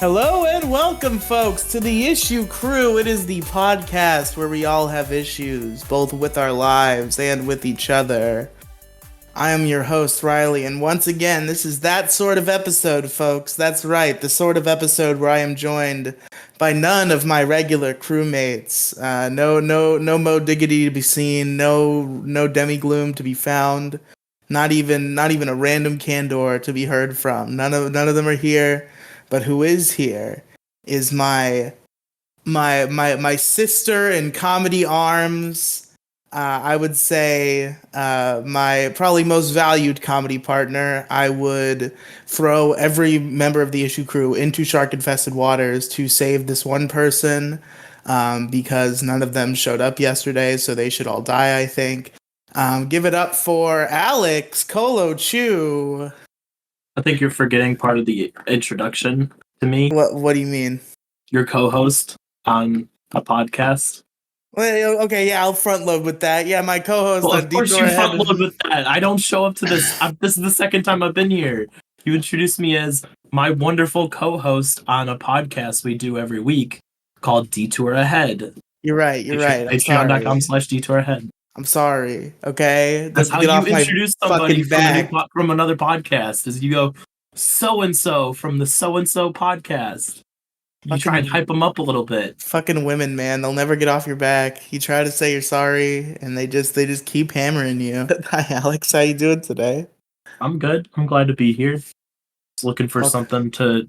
Hello and welcome, folks, to the Issue Crew. It is the podcast where we all have issues, both with our lives and with each other. I am your host, Riely, and once again, this is that sort of episode, folks. That's right, the sort of episode where I am joined by none of my regular crewmates. No Mo Diggity to be seen. No Demi Gloom to be found. Not even a random Candor to be heard from. None of them are here. But who is here is my sister in comedy arms. I would say my probably most valued comedy partner. I would throw every member of the issue crew into shark-infested waters to save this one person because none of them showed up yesterday, so they should all die, I think. Give it up for Alex Colochu. I think you're forgetting part of the introduction to me. What do you mean? Your co-host on a podcast. Well, okay, yeah, I'll front load with that. Yeah, my co-host Well, on of course Detour you Ahead. front load with that. I don't show up to this. This is the second time I've been here. You introduced me as my wonderful co-host on a podcast we do every week called Detour Ahead. You're right. Patreon.com/Detour Ahead. I'm sorry. Okay, That's how you introduce somebody from another podcast. Is you go so and so from the so and so podcast. You try and hype them up a little bit. Fucking women, man, they'll never get off your back. You try to say you're sorry, and they just keep hammering you. Hi, Alex. How you doing today? I'm good. I'm glad to be here. Just looking for something to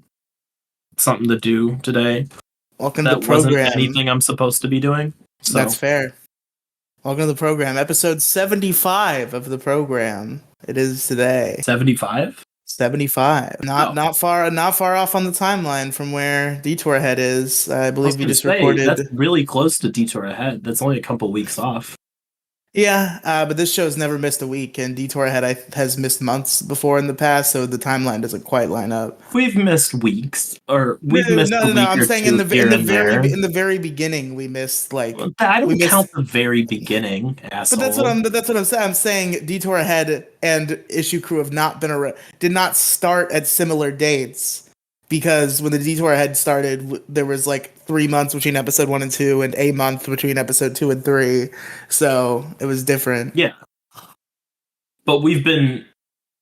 do today. Welcome to the program. Wasn't anything I'm supposed to be doing. So. That's fair. Welcome to the program, episode 75 of the program. It is today. 75? 75. Not far off on the timeline from where Detour Ahead is. I believe we just recorded. That's really close to Detour Ahead. That's only a couple weeks off. Yeah, but this show's never missed a week, and Detour Ahead has missed months before in the past, so the timeline doesn't quite line up. We've missed weeks, or we've missed a week I'm or saying two in the very beginning we missed I don't count the very beginning, asshole. But that's what I'm saying. I'm saying Detour Ahead and Issue Crew have not did not start at similar dates. Because when the Detour Ahead started, there was like 3 months between episode 1 and 2, and a month between episode 2 and 3. So it was different. Yeah, but we've been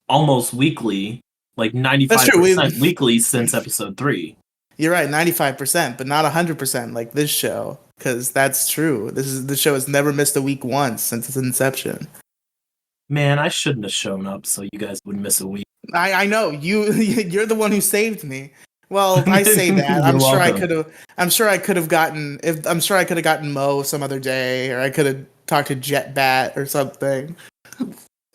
almost weekly, like 95% weekly since episode 3. You're right, 95%, but not 100% like this show. Because that's true. This show has never missed a week once since its inception. Man, I shouldn't have shown up so you guys would miss a week. I know you're the one who saved me. Well, I say that. I'm sure I could have gotten Mo some other day, or I could have talked to Jetbat or something.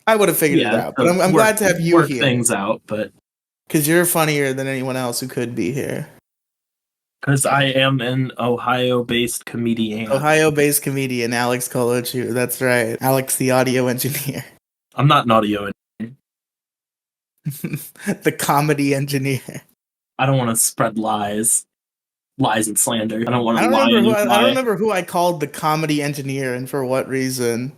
I would have figured it out. But I'm glad to have you work here. Things out, but because you're funnier than anyone else who could be here. Because I am an Ohio-based comedian. Alex Colochu. That's right. Alex, the audio engineer. I'm not an audio engineer. The comedy engineer. I don't want to spread lies and slander. I don't want to lie. I don't remember who I called the comedy engineer and for what reason.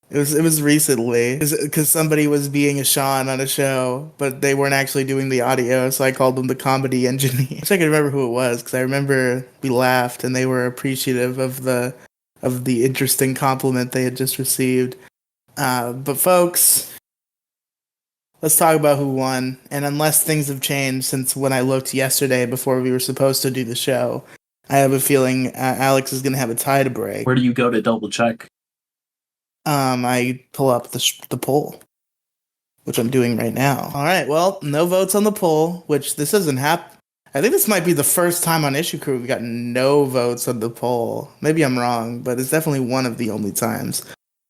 It was recently because somebody was being a Sean on a show, but they weren't actually doing the audio, so I called them the comedy engineer. I wish I could remember who it was because I remember we laughed and they were appreciative of the interesting compliment they had just received. But folks, let's talk about who won. And unless things have changed since when I looked yesterday before we were supposed to do the show, I have a feeling Alex is going to have a tie to break. Where do you go to double check? I pull up the poll, which I'm doing right now. All right, well, no votes on the poll, which this doesn't happen. I think this might be the first time on Issue Crew we've got no votes on the poll. Maybe I'm wrong, but it's definitely one of the only times.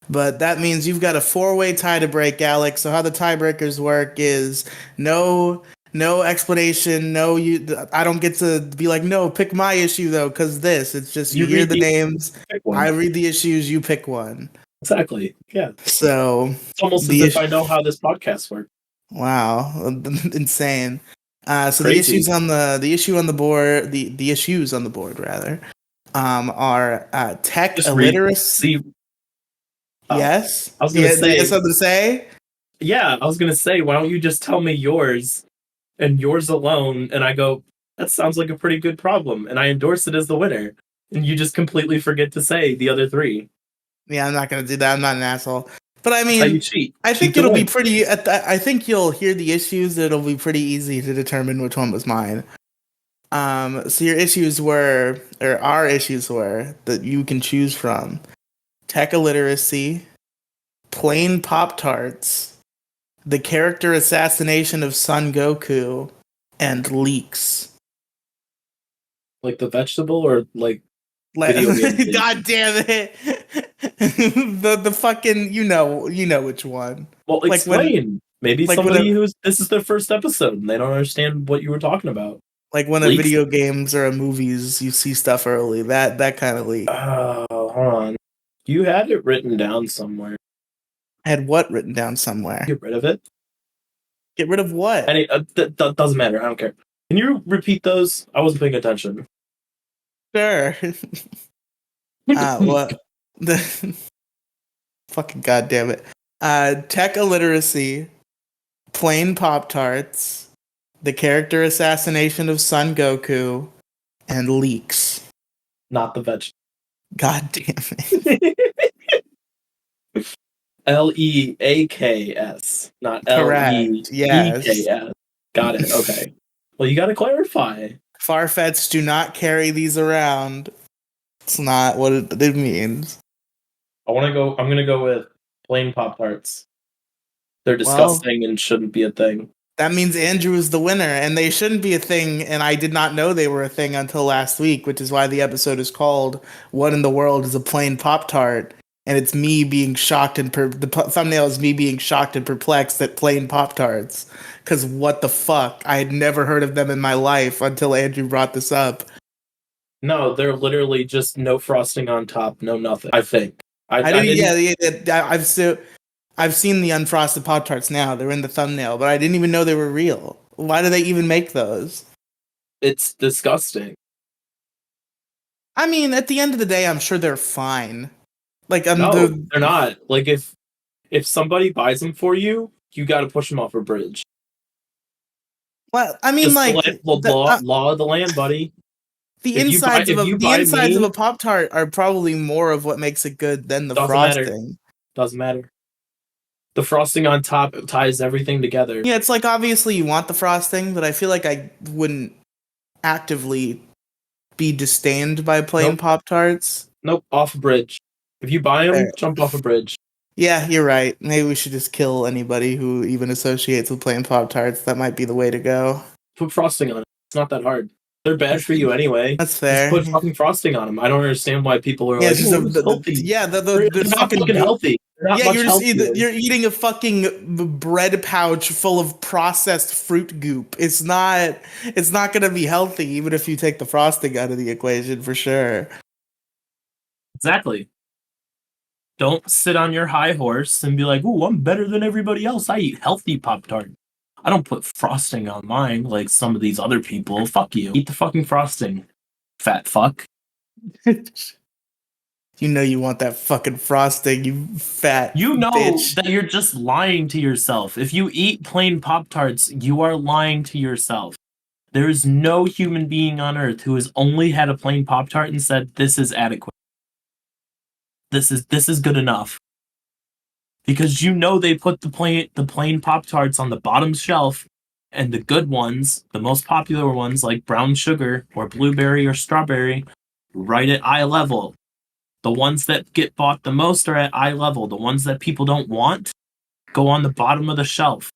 But that means you've got a 4-way tie to break, Alex. So how the tiebreakers work is no explanation. I don't get to be like, no, pick my issue though, because it's just you hear the names, I read the issues, you pick one. Exactly. Yeah. So it's almost as if I know how this podcast works. Wow, insane. So the issues on the board rather are tech illiteracy. Yes. I was gonna say. You have something to say? Yeah, I was gonna say. Why don't you just tell me yours, and yours alone, and I go, That sounds like a pretty good problem, and I endorse it as the winner. And you just completely forget to say the other three. Yeah, I'm not gonna do that. I'm not an asshole. But I That's how you mean, cheat. I Cheat think to it'll be win. pretty. I think you'll hear the issues. It'll be pretty easy to determine which one was mine. So your issues were, or our issues were, that you can choose from: tech illiteracy, plain Pop Tarts, the character assassination of Son Goku, and leaks. Like the vegetable or like Like, video game league? God damn it! The fucking you know which one. Well, Like when explain. Maybe like when somebody a who's this is their first episode and they don't understand what you were talking about. like when a Leaks? video games or a movies you see stuff early. That kind of leak. Oh, hold on. You had it written down somewhere. I had what written down somewhere? Get rid of it. Get rid of what? Doesn't matter. I don't care. Can you repeat those? I wasn't paying attention. Sure. What the fucking goddamn it. Tech illiteracy, plain Pop Tarts, the character assassination of Son Goku, and leaks. Not the vegetable. God damn it. Leaks, not Correct. Yes. Leeks. Got it. Okay. Well, you got to clarify. Farfetch do not carry these around. It's not what it means. I'm gonna go with plain Pop Tarts. They're Well, disgusting and shouldn't be a thing. that means Andrew is the winner, and they shouldn't be a thing, and I did not know they were a thing until last week, which is why the episode is called What in the World is a Plain Pop Tart? And it's me being shocked and thumbnail is me being shocked and perplexed at plain Pop Tarts. Because what the fuck? I had never heard of them in my life until Andrew brought this up. No, they're literally just no frosting on top, no nothing. I think. I I didn't. didn't. Yeah. I've seen the unfrosted Pop Tarts now. They're in the thumbnail, but I didn't even know they were real. Why do they even make those? It's disgusting. I mean, at the end of the day, I'm sure they're fine. Like, No, they're not. Like if somebody buys them for you, you got to push them off a bridge. well, I mean, Just like law of the land, buddy. the If you buy insides of if you the buy insides of me, a Pop Tart are probably more of what makes it good than the doesn't matter. frosting. Doesn't matter. The frosting on top ties everything together. Yeah, it's like obviously you want the frosting, but I feel like I wouldn't actively be disdained by plain Nope. Pop Tarts. Nope. Off a bridge. If you buy them, Fair. jump off a bridge. Yeah, you're right. Maybe we should just kill anybody who even associates with plain Pop Tarts. That might be the way to go. Put frosting on it. It's not that hard. They're bad for you anyway. That's Just fair. put fucking frosting on them. I don't understand why people are Yeah, like, it's just "Oh, it's healthy." the They're not fucking fucking healthy. They're not yeah. much healthier. You're eating a fucking bread pouch full of processed fruit goop. It's not gonna be healthy even if you take the frosting out of the equation for sure. Exactly. Don't sit on your high horse and be like, "Ooh, I'm better than everybody else. I eat healthy Pop Tart. I don't put frosting on mine like some of these other people. Fuck you. Eat the fucking frosting, fat fuck." You know you want that fucking frosting, you fat You know bitch. that you're just lying to yourself. If you eat plain Pop Tarts, you are lying to yourself. There is no human being on earth who has only had a plain Pop Tart and said, "This is adequate. This is good enough." Because you know they put the plain Pop Tarts on the bottom shelf, and the good ones, the most popular ones like brown sugar or blueberry or strawberry, right at eye level. The ones that get bought the most are at eye level. The ones that people don't want go on the bottom of the shelf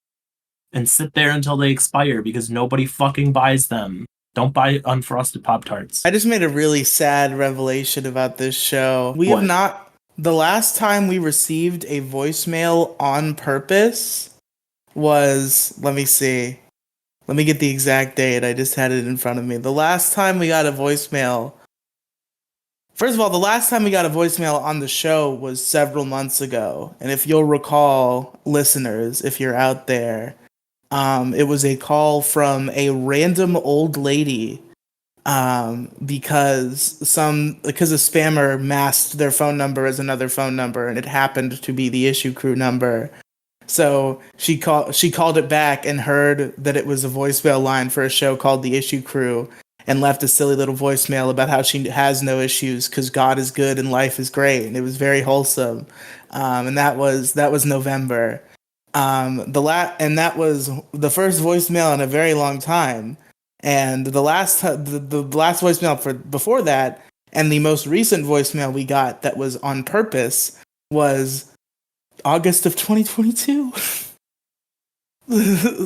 and sit there until they expire because nobody fucking buys them. Don't buy unfrosted Pop Tarts. I just made a really sad revelation about this show. We have What? not. The last time we received a voicemail on purpose was, let me see. Let me get the exact date. I just had it in front of me. The last time we got a voicemail. First of all, the last time we got a voicemail on the show was several months ago. And if you'll recall, listeners, if you're out there, it was a call from a random old lady because a spammer masked their phone number as another phone number, and it happened to be the issue crew number. So she called it back and heard that it was a voicemail line for a show called The Issue Crew, and left a silly little voicemail about how she has no issues because God is good and life is great, and it was very wholesome. And that was November. And that was the first voicemail in a very long time, and the last voicemail for before that, and the most recent voicemail we got that was on purpose was August of 2022.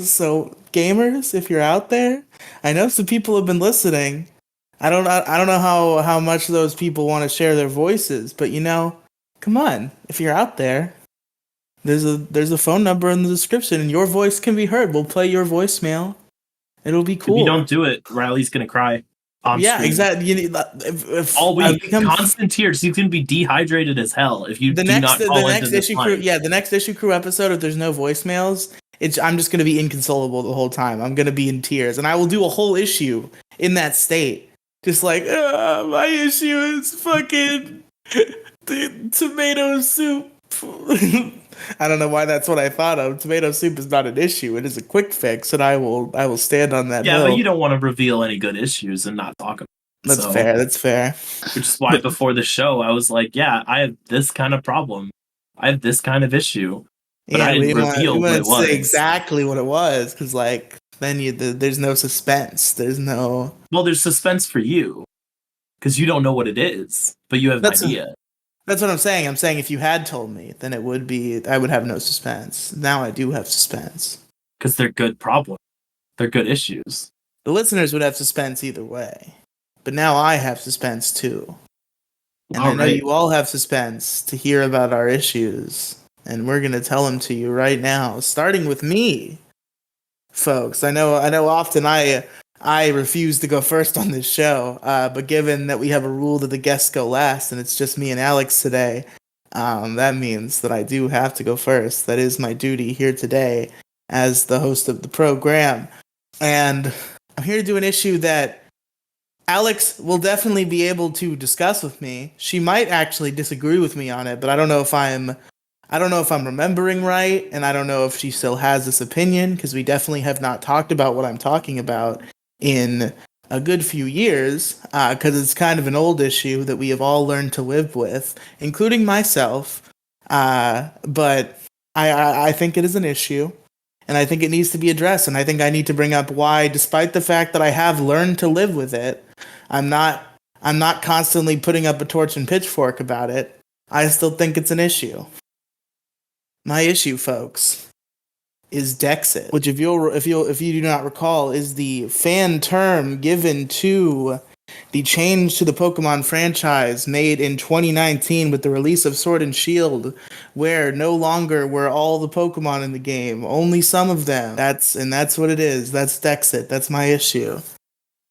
So gamers, if you're out there, I know some people have been listening. I don't know how much those people want to share their voices, but come on, if you're out there, there's a phone number in the description, and your voice can be heard. We'll play your voicemail. It'll be If you cool. don't do it, Riley's gonna cry on Yeah, stream. exactly. If All I week, become constant tears. You can be dehydrated as hell if you the do next not the call into next this issue crew, line. yeah, the next issue crew episode, if there's no voicemails, I'm just gonna be inconsolable the whole time. I'm gonna be in tears, and I will do a whole issue in that state, just like my issue is fucking the tomato soup. I don't know why that's what I thought of. Tomato soup is not an issue; it is a quick fix, and I will stand on that Yeah, hill. but you don't want to reveal any good issues and not talk about it. That's fair. That's fair. Which is why before the show, I was like, yeah, I have this kind of problem. I have this kind of issue. But Yeah, I we didn't didn't want reveal what to it say was. exactly what it was, because then there's no suspense. There's no. Well, there's suspense for you because you don't know what it is, but you have an idea. That's what I'm saying. I'm saying if you had told me, then I would have no suspense. Now I do have suspense. Because they're good problems. They're good issues. The listeners would have suspense either way. But now I have suspense too. And I know you all have suspense to hear about our issues. And we're going to tell them to you right now, starting with me. Folks, I know often I refuse to go first on this show, but given that we have a rule that the guests go last, and it's just me and Alex today, that means that I do have to go first. That is my duty here today as the host of the program. And I'm here to do an issue that Alex will definitely be able to discuss with me. She might actually disagree with me on it, but I don't know if I'm remembering right, and I don't know if she still has this opinion, because we definitely have not talked about what I'm talking about in a good few years, because it's kind of an old issue that we have all learned to live with, including myself. But I think it is an issue, and I think it needs to be addressed, and I think I need to bring up why, despite the fact that I have learned to live with it, I'm not constantly putting up a torch and pitchfork about it. I still think it's an issue. My issue, folks, is Dexit, which if you do not recall, is the fan term given to the change to the Pokemon franchise made in 2019 with the release of Sword and Shield, where no longer were all the Pokemon in the game, only some of them. That's what it is. That's Dexit. That's my issue.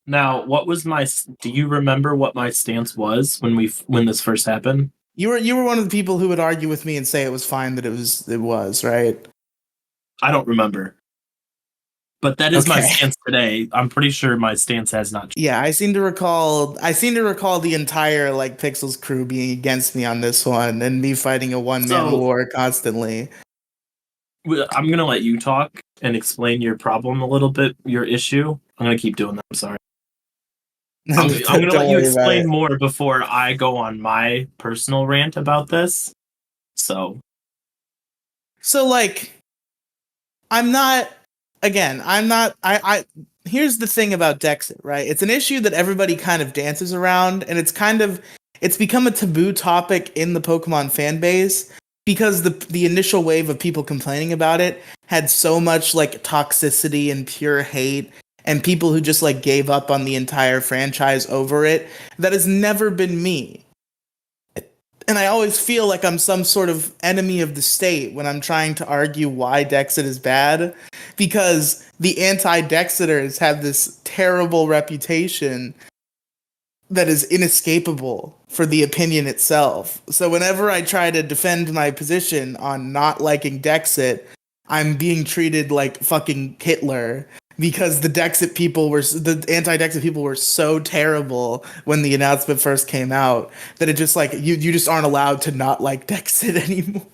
Now, do you remember what my stance was when this first happened? You were one of the people who would argue with me and say it was fine that it was, right? I don't remember. But that is my stance today. I'm pretty sure my stance has not changed. Yeah, I seem to recall the entire Pixels crew being against me on this one, and me fighting a one-man war constantly. I'm going to let you talk and explain your problem a little bit, your issue. I'm going to keep doing that. I'm sorry. I'm going to let you explain more before I go on my personal rant about this. So here's the thing about Dexit, right? It's an issue that everybody kind of dances around, and it's become a taboo topic in the Pokemon fan base because the initial wave of people complaining about it had so much toxicity and pure hate, and people who just gave up on the entire franchise over it. That has never been me. And I always feel like I'm some sort of enemy of the state when I'm trying to argue why Dexit is bad, because the anti-Dexiters have this terrible reputation that is inescapable for the opinion itself. So whenever I try to defend my position on not liking Dexit, I'm being treated like fucking Hitler, because the anti-Dexit people were so terrible when the announcement first came out that it just you just aren't allowed to not like Dexit anymore.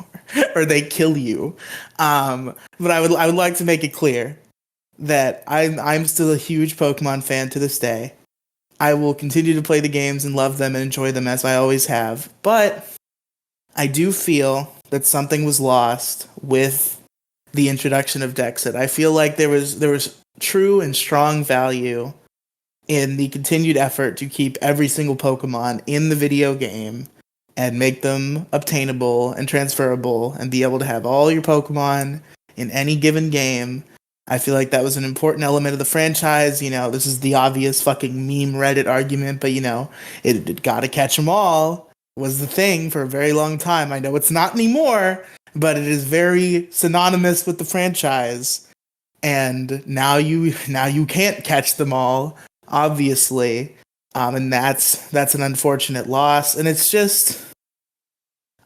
or they kill you. But I would like to make it clear that I'm still a huge Pokemon fan to this day. I will continue to play the games and love them and enjoy them as I always have. But I do feel that something was lost with the introduction of Dexit. I feel like there was true and strong value in the continued effort to keep every single Pokemon in the video game and make them obtainable and transferable and be able to have all your Pokemon in any given game. I feel like that was an important element of the franchise. This is the obvious fucking meme Reddit argument, but it gotta catch them all was the thing for a very long time. I know it's not anymore, but it is very synonymous with the franchise. And now you can't catch them all, obviously, and that's an unfortunate loss. And it's just,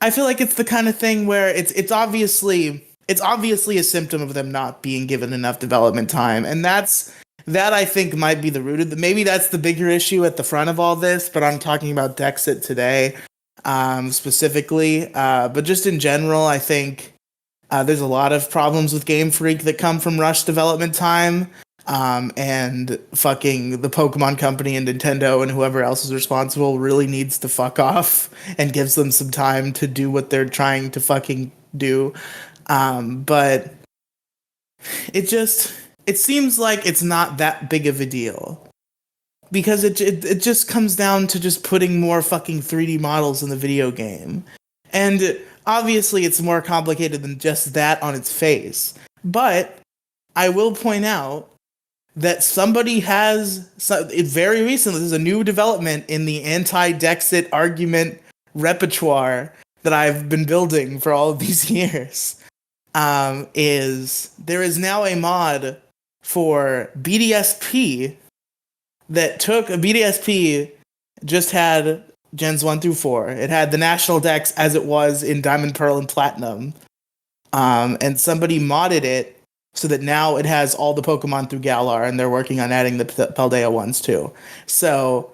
I feel like it's the kind of thing where it's obviously a symptom of them not being given enough development time, and that I think might be the root of the. Maybe that's the bigger issue at the front of all this, but I'm talking about Dexit today, specifically. But just in general, I think there's a lot of problems with Game Freak that come from rush development time. And fucking the Pokemon Company and Nintendo and whoever else is responsible really needs to fuck off and gives them some time to do what they're trying to fucking do. But it seems like it's not that big of a deal because it just comes down to just putting more fucking 3D models in the video game. And obviously it's more complicated than just that on its face. But I will point out that somebody has very recently, there's a new development in the anti-Dexit argument repertoire that I've been building for all of these years. Is there is now a mod for BDSP that took a BDSP just had gens 1 through 4. It had the national dex as it was in Diamond, Pearl, and Platinum. And somebody modded it so that now it has all the Pokemon through Galar, and they're working on adding the Paldea ones too. So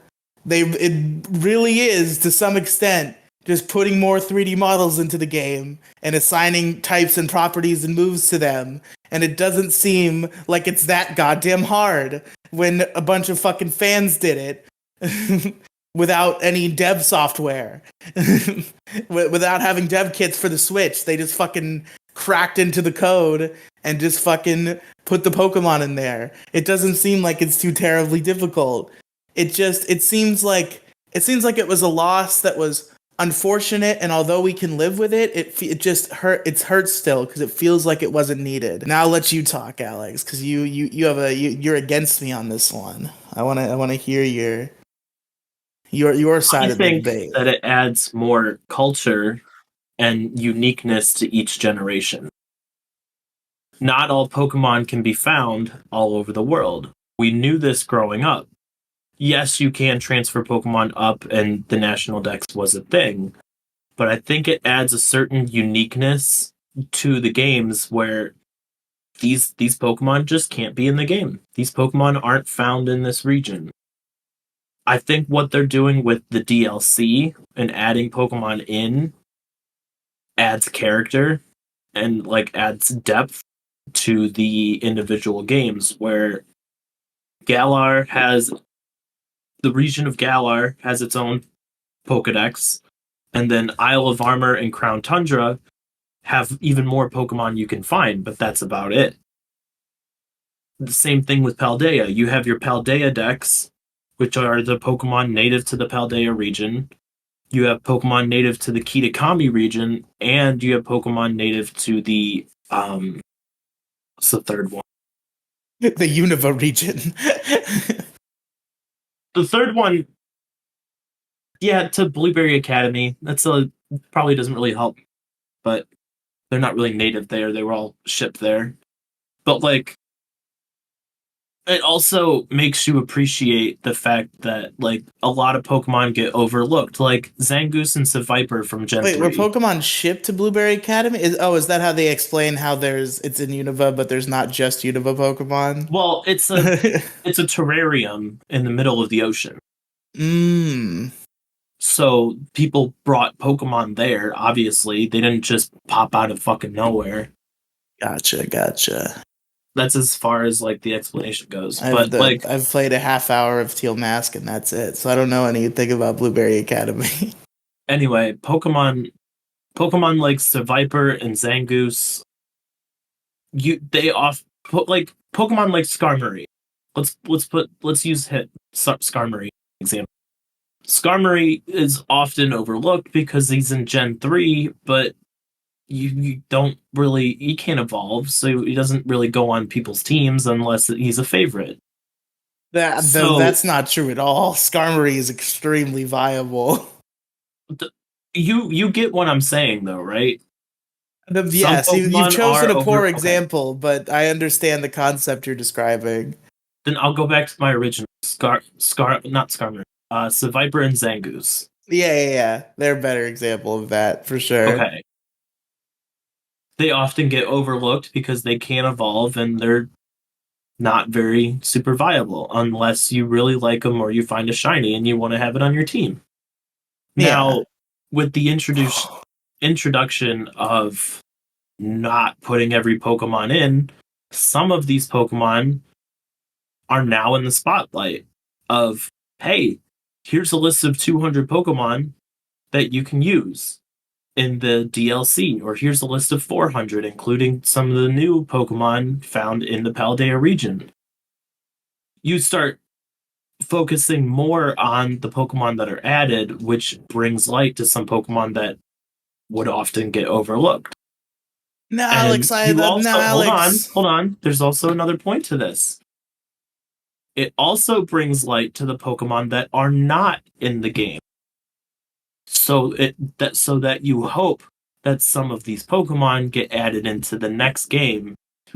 it really is, to some extent, just putting more 3D models into the game and assigning types and properties and moves to them. And it doesn't seem like it's that goddamn hard when a bunch of fucking fans did it without any dev software. Without having dev kits for the Switch. They just fucking cracked into the code and just fucking put the Pokemon in there. It doesn't seem like it's too terribly difficult. It seems like it was a loss that was unfortunate, and although we can live with it, it just hurts still because it feels like it wasn't needed. Now I'll let you talk, Alex, because you're against me on this one. I wanna hear your side of the think debate. that it adds more culture and uniqueness to each generation. Not all Pokemon can be found all over the world. We knew this growing up. Yes, you can transfer Pokemon up, and the National Dex was a thing, but I think it adds a certain uniqueness to the games where these Pokemon just can't be in the game. These Pokemon aren't found in this region. I think what they're doing with the DLC and adding Pokemon in adds character and adds depth to the individual games, where Galar has the region of Galar has its own Pokedex, and then Isle of Armor and Crown Tundra have even more Pokemon you can find, but that's about it. The same thing with Paldea. You have your Paldea Dex, which are the Pokemon native to the Paldea region. You have Pokemon native to the Kitakami region, and you have Pokemon native to the what's the third one? The Unova region. The third one, yeah, to Blueberry Academy. That's probably doesn't really help, but they're not really native there. They were all shipped there. But it also makes you appreciate the fact that a lot of Pokemon get overlooked, like Zangoose and Seviper from Gen 3. Wait, were Pokemon shipped to Blueberry Academy? Is that how they explain how it's in Unova, but there's not just Unova Pokemon? Well, it's a terrarium in the middle of the ocean. Mmm. So people brought Pokemon there, obviously. They didn't just pop out of fucking nowhere. Gotcha. That's as far as like the explanation goes. I've But the like I've played a half hour of Teal Mask and that's it. So I don't know anything about Blueberry Academy. anyway, Pokemon like Seviper and Zangoose, like Pokemon like Skarmory. Let's use Skarmory example. Skarmory is often overlooked because he's in Gen 3, but you don't really he can't evolve, so he doesn't really go on people's teams unless he's a favorite. So That's not true at all. Skarmory is extremely viable. you get what I'm saying though, right? Some Yes, you've Pokemon chosen are a poor over. Okay, example, but I understand the concept you're describing. then I'll go back to my original not Skarmory, Seviper and Zangoose. Yeah. They're a better example of that for sure. Okay, they often get overlooked because they can't evolve and they're not very super viable unless you really like them or you find a shiny and you want to have it on your team. Yeah. Now, with the introduction of not putting every Pokemon in, some of these Pokemon are now in the spotlight of, hey, here's a list of 200 Pokemon that you can use in the DLC, or here's a list of 400, including some of the new Pokemon found in the Paldea region. You start focusing more on the Pokemon that are added, which brings light to some Pokemon that would often get overlooked. No, And Alex, you no, also Alex. hold on. There's also another point to this. It also brings light to the Pokemon that are not in the game. So that you hope that some of these Pokemon get added into the next game,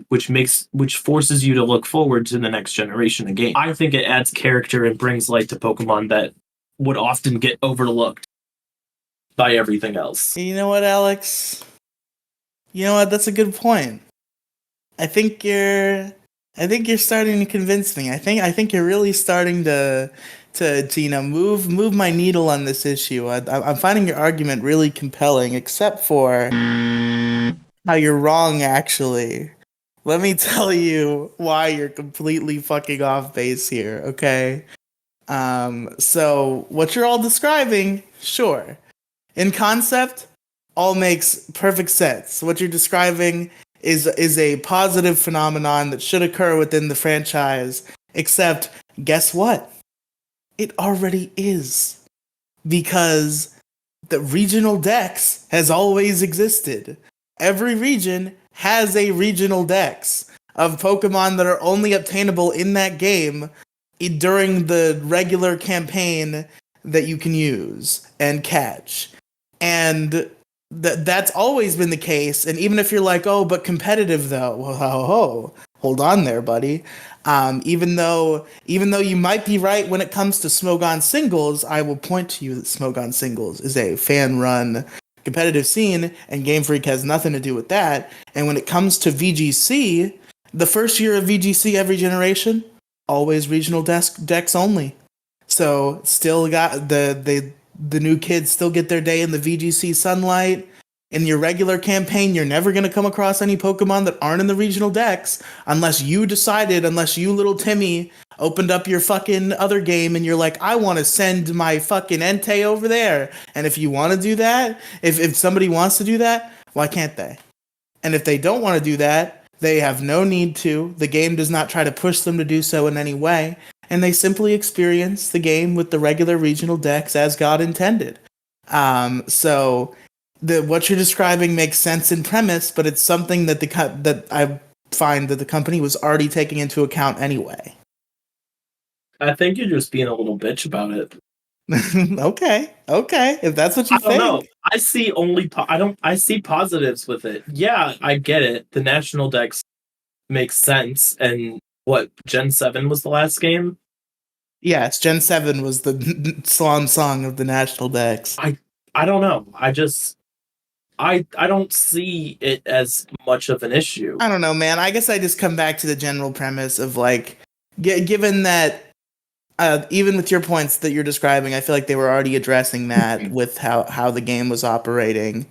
which forces you to look forward to the next generation of game. I think it adds character and brings light to Pokemon that would often get overlooked by everything else. You know what, Alex? You know what? That's a good point. I think you're I think you're starting to convince me. I think you're really starting to move my needle on this issue. I'm finding your argument really compelling, except for how you're wrong. Actually, let me tell you why you're completely fucking off base here. Okay. So what you're all describing, sure. In concept, all makes perfect sense. What you're describing is a positive phenomenon that should occur within the franchise. Except, guess what? It already is. Because the regional dex has always existed. Every region has a regional dex of Pokemon that are only obtainable in that game during the regular campaign that you can use and catch. And that's always been the case. And even if you're like, oh, but competitive though, well, hold on there, buddy. Even though you might be right when it comes to Smogon singles, I will point to you that Smogon singles is a fan-run competitive scene, and Game Freak has nothing to do with that. And when it comes to VGC, the first year of VGC every generation, always regional decks only. So still got the new kids still get their day in the VGC sunlight. In your regular campaign, you're never gonna come across any Pokemon that aren't in the regional decks unless you decided, unless you little Timmy opened up your fucking other game and you're like, I want to send my fucking Entei over there. And if you want to do that, if somebody wants to do that, why can't they? And if they don't want to do that, they have no need to. The game does not try to push them to do so in any way, and they simply experience the game with the regular regional decks as God intended. So what you're describing makes sense in premise, but it's something that that I find that the company was already taking into account anyway. I think you're just being a little bitch about it. Okay, if that's what you I don't know. think. I see only I see positives with it. Yeah, I get it. The national decks makes sense. And what Gen 7 was the last game? Yes, Gen 7 was the swan song of the national decks. I don't know. I don't see it as much of an issue. I don't know, man. I guess I just come back to the general premise of like, given that Even with your points that you're describing, I feel like they were already addressing that with how the game was operating.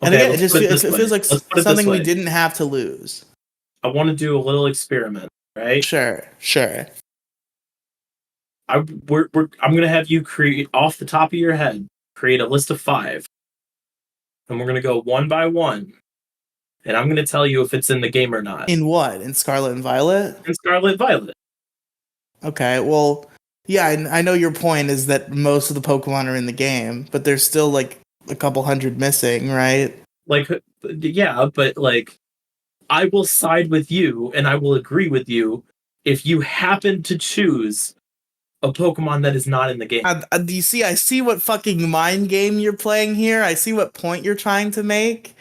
And Okay, again, let's put it this it way. feels like Let's put it this something we way. didn't have to lose. I want to do a little experiment, right? Sure, sure. I'm gonna have you create off the top of your head, create a list of 5, and we're gonna go one by one, and I'm gonna tell you if it's in the game or not. In what? In Scarlet and Violet? And Scarlet Violet, Okay, well, yeah, I know your point is that most of the Pokemon are in the game, but there's still like a couple hundred missing, right? like, yeah, but like, I will side with you, and I will agree with you if you happen to choose a Pokemon that is not in the game. Do you see? I see what fucking mind game you're playing here. I see what point you're trying to make.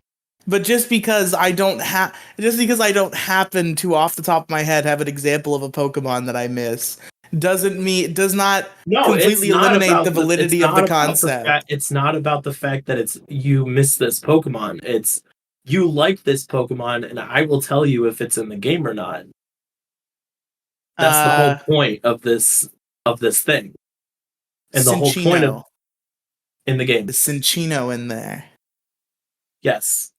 But just because I don't happen to off the top of my head have an example of a Pokemon that I miss, does not No, it's completely not eliminate about the it's validity of not the about the concept. fact it's not about the fact that it's you miss this Pokemon. It's you like this Pokemon, and I will tell you if it's in the game or not. That's the whole Uh, point of this thing, and the whole point of Cinchino. in the game. Is Cinchino in there? Yes,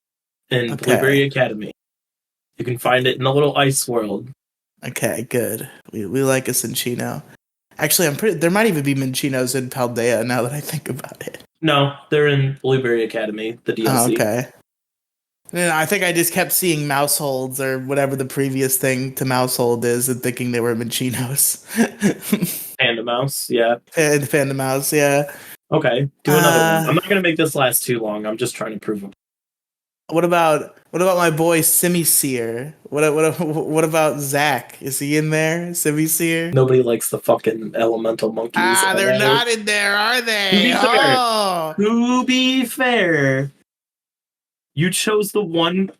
in Okay. Blueberry Academy, you can find it in the little ice world. Okay, good. We like a Cinchino. Actually, there might even be Minchinos in Paldea now that I think about it. No, they're in Blueberry Academy, the Oh, DLC. okay. And I think I just kept seeing Mouseholds or whatever the previous thing to Mousehold is and thinking they were Minchinos. Panda Mouse, yeah. And Panda Mouse, yeah. Okay, do another one. I'm Uh, not gonna make this last too long. I'm just trying to prove them. what about my boy Simisear? What about Zach? Is he in there? Simisear? Nobody likes the fucking elemental monkeys. Ah, All they're right. not in there, are To they? be fair, Oh, to be fair, you chose the one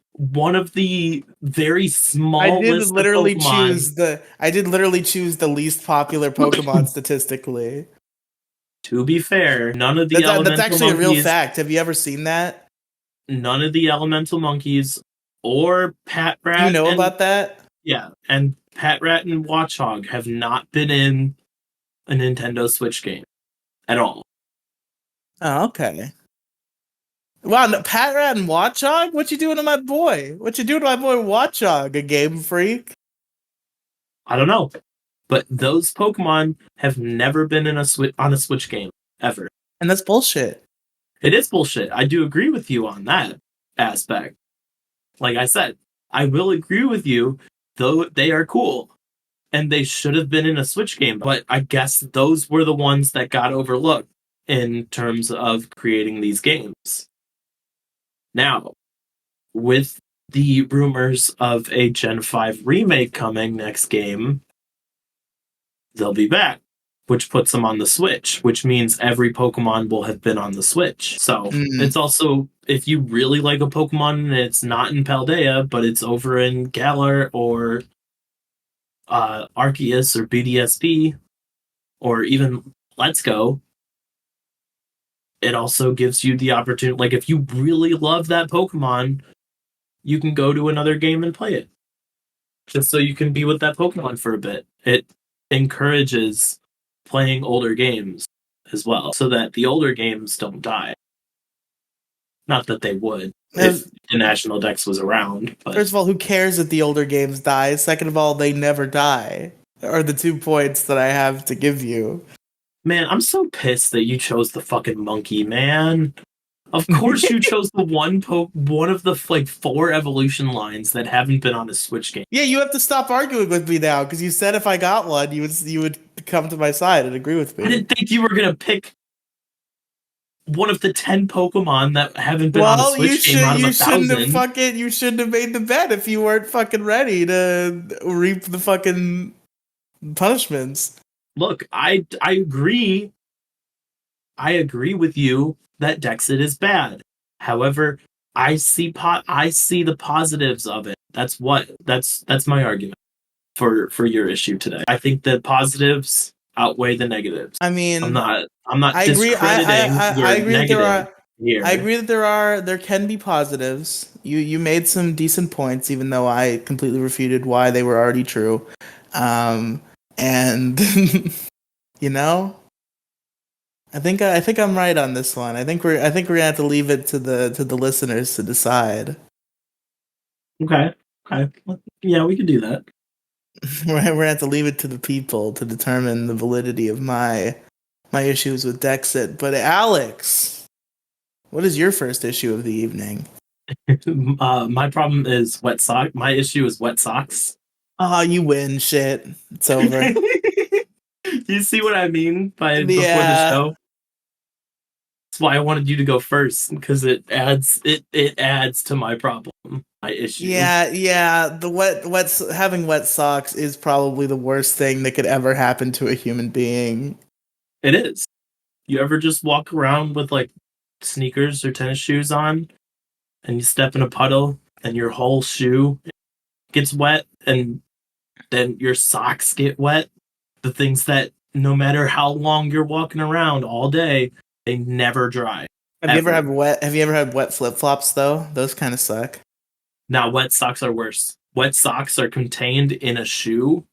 of the very small list of Pokemon. I did literally choose the least popular Pokemon statistically. To be fair, none of the That's elemental actually a real monkeys, fact. Have you ever seen that? none of the elemental monkeys, or Do you know about that? And Pat Rat and Watchog have not been in a Nintendo Switch game at all. Oh, okay. Wow, no, Pat Rat and Watchog? What you doing to my boy? What you doing to my boy Watchog? A game freak? I don't know, but those Pokemon have never been in on a Switch game ever. And that's bullshit. It is bullshit. I do agree with you on that aspect. Like I said, I will agree with you, though they are cool and they should have been in a Switch game, but I guess those were the ones that got overlooked in terms of creating these games. Now, with the rumors of a Gen 5 remake coming next game, they'll be back, which puts them on the Switch, which means every Pokemon will have been on the Switch. So Mm. it's also, if you really like a Pokemon and it's not in Paldea, but it's over in Galar or Arceus or BDSP or even Let's Go, it also gives you the opportunity. Like, if you really love that Pokemon, you can go to another game and play it just so you can be with that Pokemon for a bit. It encourages playing older games as well so that the older games don't die. Not that they would Uh, if the National Dex was around, but First of all, who cares that the older games die? Second of all, they never die. Are the 2 points that I have to give you. man, I'm so pissed that you chose the fucking monkey, man. Of course you chose the one of the like 4 evolution lines that haven't been on a Switch game. Yeah, you have to stop arguing with me now because you said if I got one, you would come to my side and agree with I me. didn't think you were gonna pick one of the 10 Pokemon that haven't been on a Well, Switch game out of you shouldn't have made the bet if you weren't fucking ready to reap the fucking punishments. Look, I agree. I agree with you that Dexit is bad. However, I see the positives of it. That's my argument for your issue today. I think the positives outweigh the negatives. I mean, I'm not I agree. discrediting I your agree that there negative are. here. I agree that there can be positives. You made some decent points, even though I completely refuted why they were already true. And You know? I think I'm right on this one. I think we're gonna have to leave it to the listeners to decide. Okay. Okay. Yeah, we could do that. We're gonna have to leave it to the people to determine the validity of my issues with Dexit. But Alex, what is your first issue of the evening? My problem is wet sock. My issue is wet socks. Oh, you win. Shit, it's over. You see what I mean by before the Yeah, show? That's why I wanted you to go first because it adds to my problem, my issue. yeah. The having wet socks is probably the worst thing that could ever happen to a human being. It is. You ever just walk around with like sneakers or tennis shoes on and you step in a puddle and your whole shoe gets wet and then your socks get wet? The things that no matter how long you're walking around all day, they never dry. Ever. Have you ever had wet flip flops though? Those kind of suck. Now, wet socks are worse. Wet socks are contained in a shoe,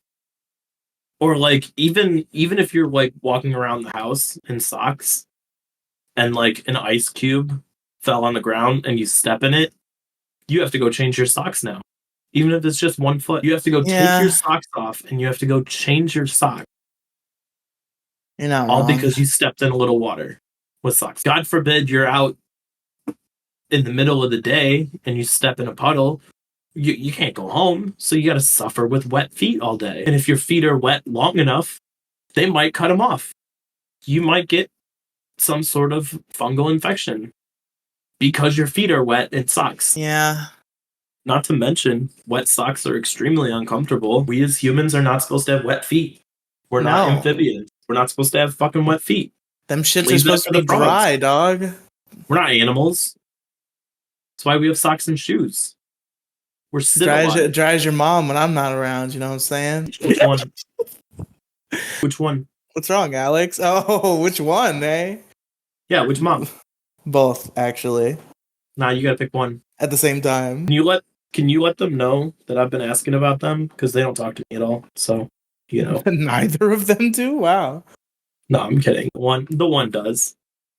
or like even if you're like walking around the house in socks, and like an ice cube fell on the ground and you step in it, you have to go change your socks now. Even if it's just 1 foot, you have to go take your Yeah, socks off and you have to go change your socks, you're not all wrong. because you stepped in a little water with socks. God forbid you're out in the middle of the day and you step in a puddle. You can't go home, so you got to suffer with wet feet all day. And if your feet are wet long enough, they might cut them off. You might get some sort of fungal infection because your feet are wet. It sucks. Yeah, Not to mention, wet socks are extremely uncomfortable. We as humans are not supposed to have wet feet. We're not no, amphibians. We're not supposed to have fucking wet feet. them shits are Leave that supposed to for be the frogs. dry, dog. We're not animals. That's why we have socks and shoes. We're civilized. Dry as your mom when I'm not around. You know what I'm saying? Which one? Which one? What's wrong, Alex? Oh, which one, eh? Yeah, which mom? Both, actually, Nah, you gotta pick one. at the same time. Can you let them know that I've been asking about them? Because they don't talk to me at all. So, you know. Neither of them do. Wow. No, I'm kidding. The one does.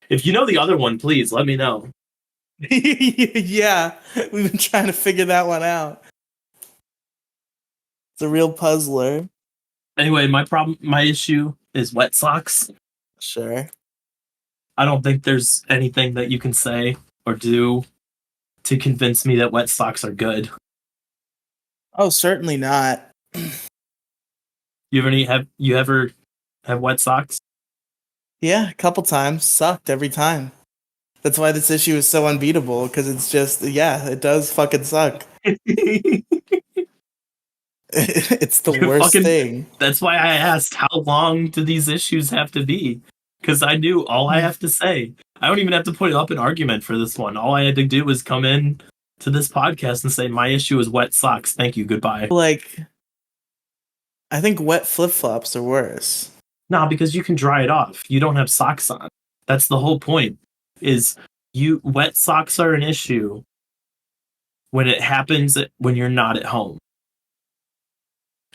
If you know the other one, please let me know. Yeah, we've been trying to figure that one out. It's a real puzzler. Anyway, my issue is wet socks. Sure. I don't think there's anything that you can say or do to convince me that wet socks are good. Oh, certainly not. You ever have wet socks? Yeah, a couple times. Sucked every time. That's why this issue is so unbeatable, because it's just, yeah, it does fucking suck. It's the worst thing. That's why I asked how long do these issues have to be? Because I knew all I have to say. I don't even have to put up an argument for this one. All I had to do was come in to this podcast and say my issue is wet socks. Thank you. Goodbye. Like, I think wet flip flops are worse. No, because you can dry it off. You don't have socks on. That's the whole point. Is you wet socks are an issue when it happens when you're not at home.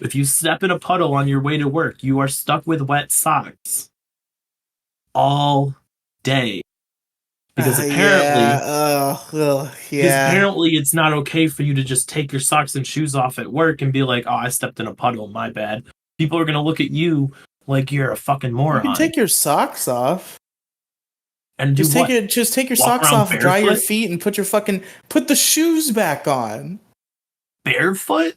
If you step in a puddle on your way to work, you are stuck with wet socks all day. Because Yeah, because apparently it's not okay for you to just take your socks and shoes off at work and be like, "Oh, I stepped in a puddle, my bad." People are gonna look at you like you're a fucking moron. You can take your socks off. And just take your Walk socks around off, dry your barefoot? feet, and put the shoes back on. Barefoot?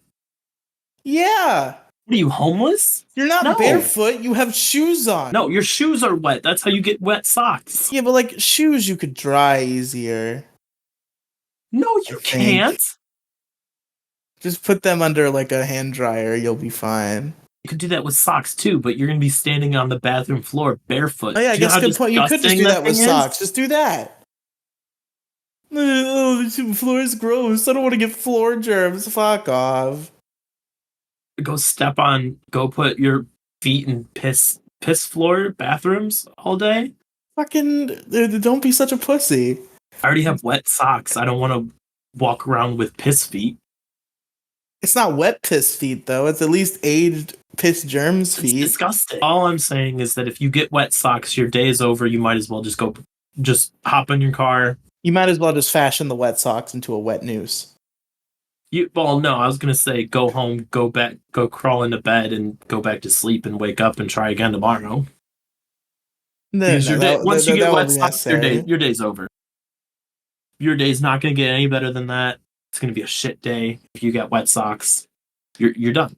Yeah. What are you, homeless? You're not No. barefoot, you have shoes on. No, your shoes are wet. That's how you get wet socks. Yeah, but like shoes you could dry easier. No, you can't. Just put them under like a hand dryer, you'll be fine. You could do that with socks too, but you're gonna be standing on the bathroom floor barefoot. Oh yeah, I Do you know guess how good point. You could just do disgusting that with thing is? socks. Just do that. Oh, the floor is gross. I don't want to get floor germs. Fuck off. Go put your feet in piss floor bathrooms all day. Fucking don't be such a pussy. I already have wet socks. I don't want to walk around with piss feet. It's not wet piss feet though. It's at least aged piss germs It's feet. disgusting. All I'm saying is that if you get wet socks, your day is over. You might as well just hop in your car. You might as well just fashion the wet socks into a wet noose. Well, no, I was gonna say go home, go back, go crawl into bed, and go back to sleep, and wake up and try again tomorrow. No, Because no, your day, once you get that won't wet be socks, necessary. your day's over. Your day's not gonna get any better than that. It's gonna be a shit day if you get wet socks. You're done.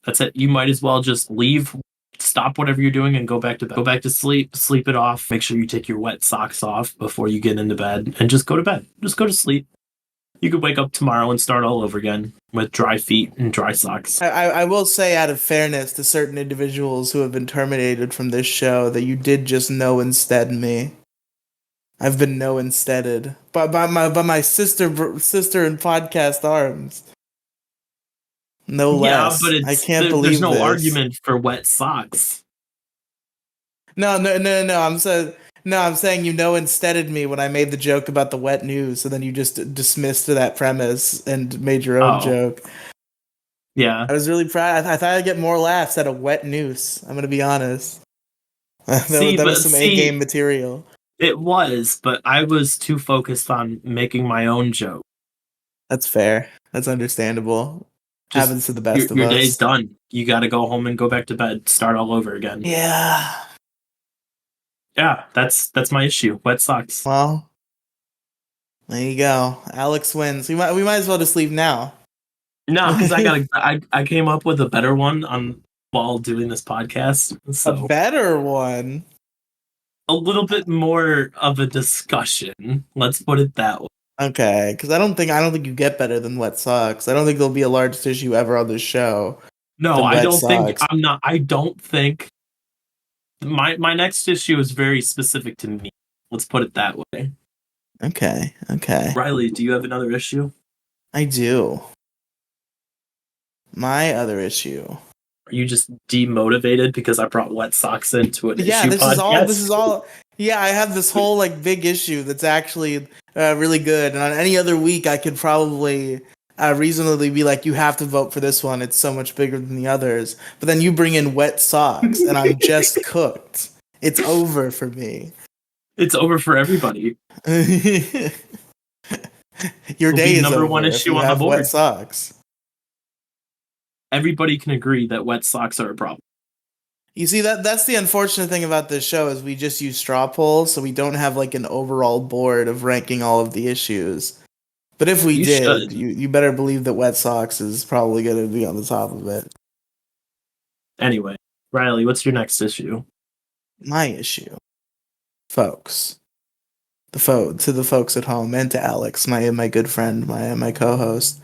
That's it. You might as well just leave, stop whatever you're doing, and go back to bed. Go back to sleep, sleep it off. Make sure you take your wet socks off before you get into bed, and just go to bed. Just go to sleep. You could wake up tomorrow and start all over again with dry feet and dry socks. I will say, out of fairness to certain individuals who have been terminated from this show, that you did just know instead me. I've been no insteaded by my sister in podcast arms. No Yeah, but less. I can't there's believe no this. argument for wet socks. No. I'm saying you know insteaded me when I made the joke about the wet news, and then you just dismissed that premise and made your own Oh, joke. yeah. I was really proud. I thought I'd get more laughs at a wet noose. I'm gonna be honest. That was some A game material. It was, but I was too focused on making my own joke. That's fair. That's understandable. Just Happens to the best of your day's us. done. You got to go home and go back to bed, start all over again. Yeah. Yeah, that's my issue. Wet socks. Well, there you go. Alex wins. We might as well just leave now. No, because I came up with a better one on while doing this podcast. So A better one. a little bit more of a discussion. Let's put it that way. Okay, because I don't think you get better than wet socks. I don't think there'll be a large issue ever on this show No, than I wet don't think socks. I'm not. I don't think my next issue is very specific to me. Let's put it that way. Okay. Riely, do you have another issue? I do. My other issue. Are you just demotivated because I brought wet socks into an Yeah, issue podcast? this is all. Yeah, I have this whole like big issue that's actually really good, and on any other week I could probably reasonably be like, you have to vote for this one. It's so much bigger than the others. But then you bring in wet socks, and I'm just cooked. It's over for me. It's over for everybody. Your It'll day be is number over one if issue you on the have wet board. socks. Everybody can agree that wet socks are a problem. You see, that's the unfortunate thing about this show is we just use straw polls, so we don't have like an overall board of ranking all of the issues. But if we You did, should. you better believe that wet socks is probably going to be on the top of it. Anyway, Riely, what's your next issue? My issue, folks, to the folks at home, and to Alex, my good friend, my co-host,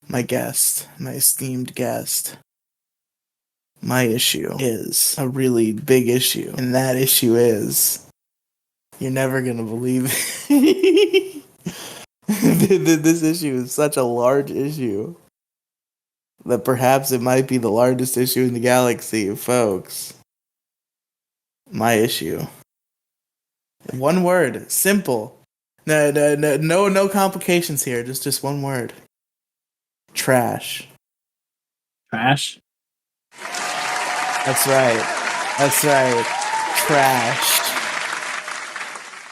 my guest, my esteemed guest. My issue is a really big issue, and that issue is you're never gonna believe it. This issue is such a large issue that perhaps it might be the largest issue in the galaxy, folks. My issue. One word, simple. No complications here. Just one word. Trash. Trash? That's right. Trash.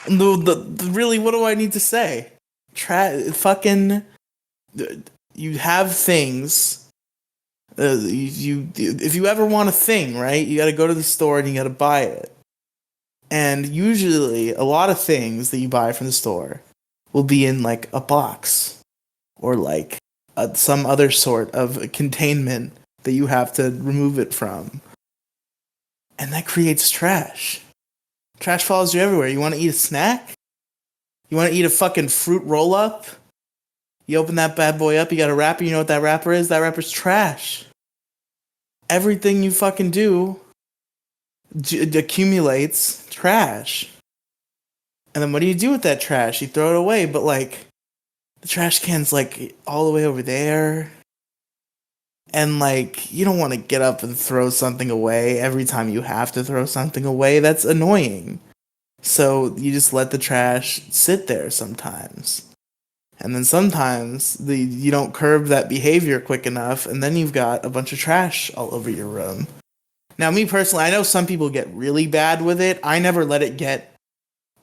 Really, what do I need to say? Fucking. You have things. If you ever want a thing, right? You got to go to the store and you got to buy it. And usually, a lot of things that you buy from the store will be in like a box or like some other sort of containment that you have to remove it from. And that creates trash. Trash follows you everywhere. You want to eat a snack? You want to eat a fucking fruit roll up? You open that bad boy up, you got a wrapper, you know what that wrapper is? That wrapper's trash. Everything you fucking do accumulates trash. And then what do you do with that trash? You throw it away, but like, the trash can's like all the way over there. And like, you don't want to get up and throw something away every time you have to throw something away. That's annoying. So you just let the trash sit there sometimes. And then sometimes you don't curb that behavior quick enough, and then you've got a bunch of trash all over your room. Now, me personally, I know some people get really bad with it. I never let it get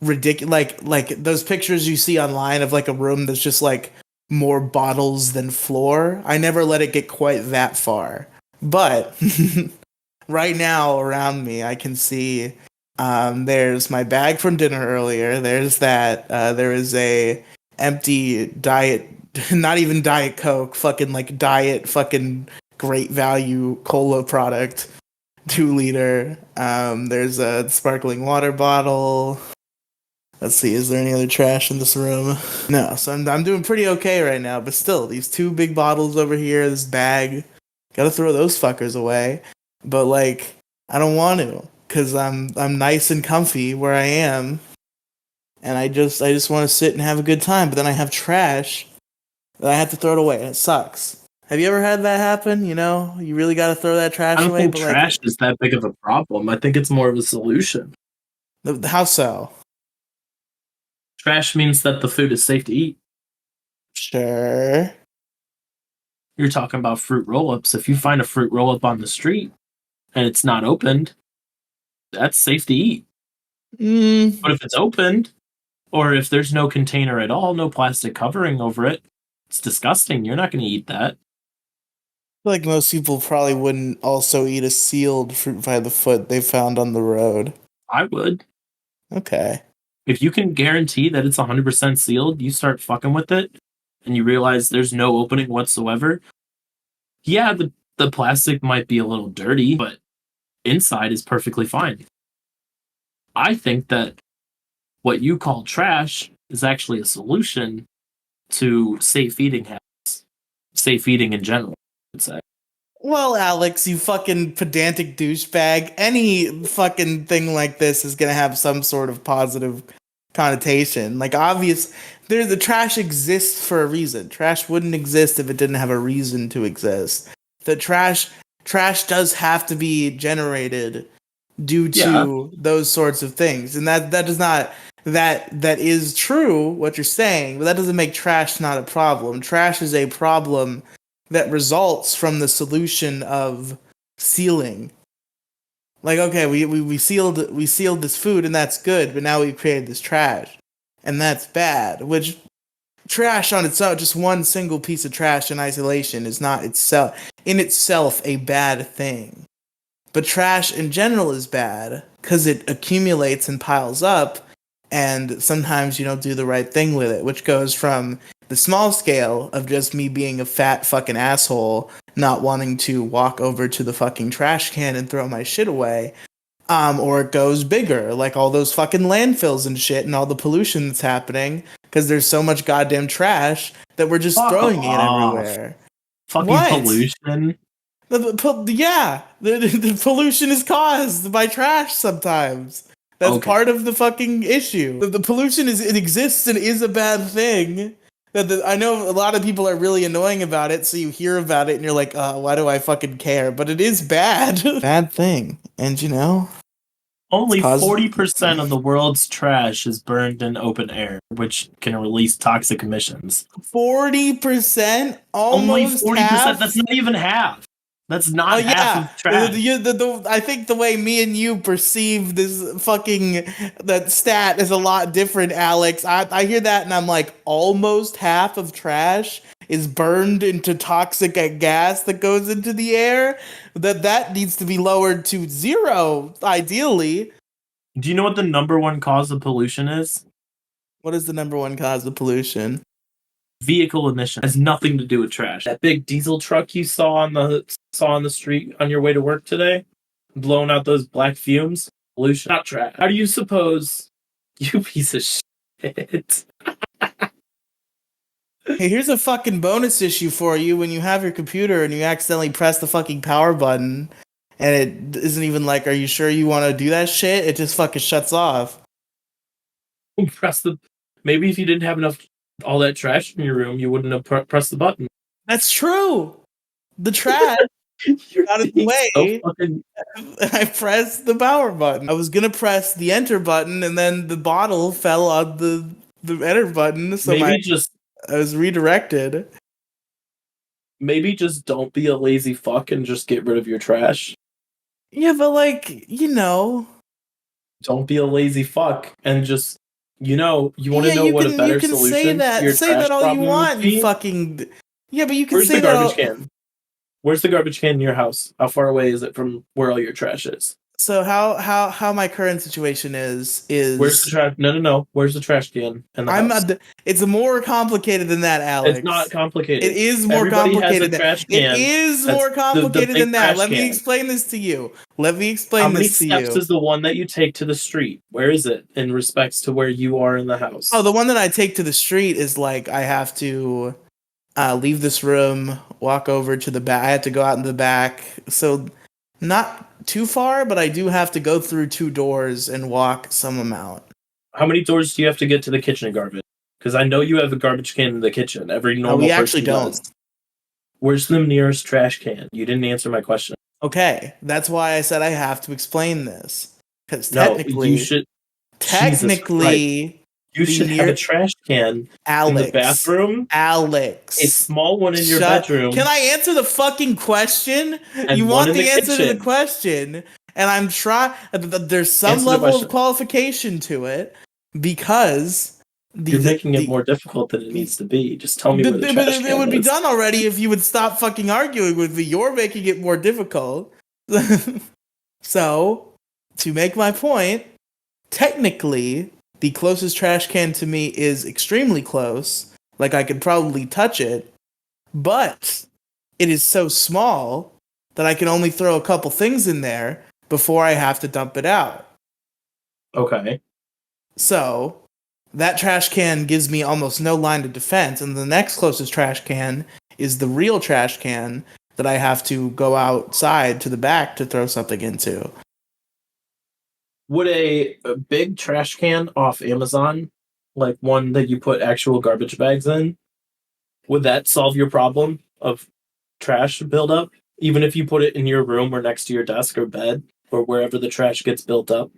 ridiculous. Like those pictures you see online of like a room that's just like more bottles than floor. I never let it get quite that far. But right now around me, I can see there's my bag from dinner earlier. There's that. There is a empty diet, not even Diet Coke, fucking like diet fucking great value cola product, 2 liter. There's a sparkling water bottle. Let's see, is there any other trash in this room? No, so I'm doing pretty okay right now, but still, these 2 big bottles over here, this bag, gotta throw those fuckers away. But like, I don't want to, cause I'm nice and comfy where I am, and I just want to sit and have a good time. But then I have trash that I have to throw it away, and it sucks. Have you ever had that happen? You know, you really gotta throw that trash I don't away, think but trash is that big of a problem. I think it's more of a solution. how so? Trash means that the food is safe to eat. Sure. You're talking about fruit roll-ups. If you find a fruit roll-up on the street and it's not opened, that's safe to eat. But if it's opened, or if there's no container at all, no plastic covering over it, it's disgusting. You're not going to eat that. Like most people probably wouldn't also eat a sealed fruit by the foot they found on the road. I would. Okay. If you can guarantee that it's 100% sealed, you start fucking with it, and you realize there's no opening whatsoever. Yeah, the plastic might be a little dirty, but inside is perfectly fine. I think that what you call trash is actually a solution to safe eating habits. Safe eating in general, I would say. Well, Alex, you fucking pedantic douchebag. Any fucking thing like this is gonna have some sort of positive connotation. Like, the trash exists for a reason. Trash wouldn't exist if it didn't have a reason to exist. The trash does have to be generated due to those sorts of things, and that does not that is true what you're saying, but that doesn't make trash not a problem. Trash is a problem that results from the solution of sealing. Like, okay, we sealed this food and that's good, but now we've created this trash, and that's bad. Which trash on its own, just one single piece of trash in isolation, is not itself a bad thing. But trash in general is bad because it accumulates and piles up, and sometimes you don't do the right thing with it, which goes from the small scale of just me being a fat fucking asshole, not wanting to walk over to the fucking trash can and throw my shit away, or it goes bigger, like all those fucking landfills and shit and all the pollution that's happening because there's so much goddamn trash that we're just throwing it everywhere. Fucking What? pollution. The pollution is caused by trash sometimes. That's part of the fucking issue. The pollution it exists and is a bad thing. I know a lot of people are really annoying about it, so you hear about it and you're like, why do I fucking care? But it is bad. Bad thing. And you know? Only 40% of the world's trash is burned in open air, which can release toxic emissions. 40%? Only 40%? Half? That's not even half. That's not half of trash. I think the way me and you perceive that stat is a lot different, Alex. I hear that and I'm like, almost half of trash is burned into toxic gas that goes into the air. That needs to be lowered to 0, ideally. Do you know what the number one cause of pollution is? What is the number one cause of pollution? Vehicle emission. It has nothing to do with trash. That big diesel truck you saw on the street on your way to work today, blowing out those black fumes, pollution, not trash. How do you suppose, you piece of shit? Hey, here's a fucking bonus issue for you. When you have your computer and you accidentally press the fucking power button and it isn't even like, are you sure you want to do that shit? It just fucking shuts off. Maybe if you didn't have enough all that trash in your room, you wouldn't have pressed the button. That's true. The trash got in the way. I pressed the power button. I was gonna press the enter button, and then the bottle fell on the enter button. So maybe just I was redirected. Maybe just don't be a lazy fuck and just get rid of your trash. Yeah, but like, Don't be a lazy fuck and just, you want to yeah, know what a you better can solution to your say trash that all you problem would want, you be? fucking. Yeah, but you can Where's the say that garbage all. can? Where's the garbage can in your house? How far away is it from where all your trash is? So how my current situation Where's the is trash? No, no, no. Where's the trash can in the I'm house? not. It's more complicated than that, It's not Alex. It complicated. is more Everybody has a complicated than trash it can. is That's more the complicated big than that. trash Let me can. explain this to you. Let me How explain many this to steps you. is the one that you take to the street? Where is it in respects to where you are in the house? Oh, the one that I take to the street is like I have to leave this room, walk over to the back. I have to go out in the back. So not too far, but I do have to go through two doors and walk some amount. How many doors do you have to get to the kitchen garbage? Because I know you have a garbage can in the kitchen. Every normal We actually person don't. does. Where's the nearest trash can? You didn't answer my question. Okay, that's why I said I have to explain this. Because No, you should. Jesus Christ. technically, You the should have a near trash can in the Alex, bathroom, a Alex, small one in your shut. Can bedroom, I answer the fucking question? You and one want in the the answer to the kitchen. question, and I'm trying. There's some Answer the level of question. qualification to it because You're making it the more difficult than it needs to be. Just tell me where the but trash it can would be is. done already if you would stop fucking arguing with me. You're making it more difficult. So, to make my point, technically, the closest trash can to me is extremely close. Like, I could probably touch it, but it is so small that I can only throw a couple things in there before I have to dump it out. Okay. So, that trash can gives me almost no line of defense, and the next closest trash can is the real trash can that I have to go outside to the back to throw something into. Would a big trash can off Amazon, like one that you put actual garbage bags in, would that solve your problem of trash buildup? Even if you put it in your room or next to your desk or bed or wherever the trash gets built up?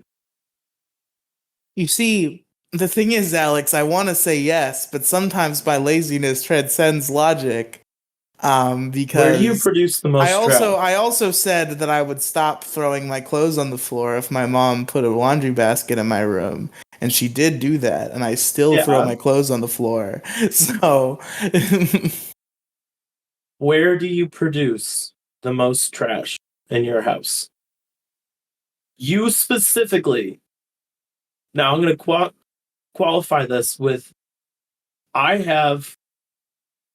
You see, the thing is, Alex, I want to say yes, but sometimes my laziness transcends logic. Where do you Because produce the most trash? I also said that I would stop throwing my clothes on the floor if my mom put a laundry basket in my room, and she did do that, and I still throw Yeah. my clothes on the floor. So, Where do you produce the most trash in your house? You specifically. Now I'm going to qualify this with I have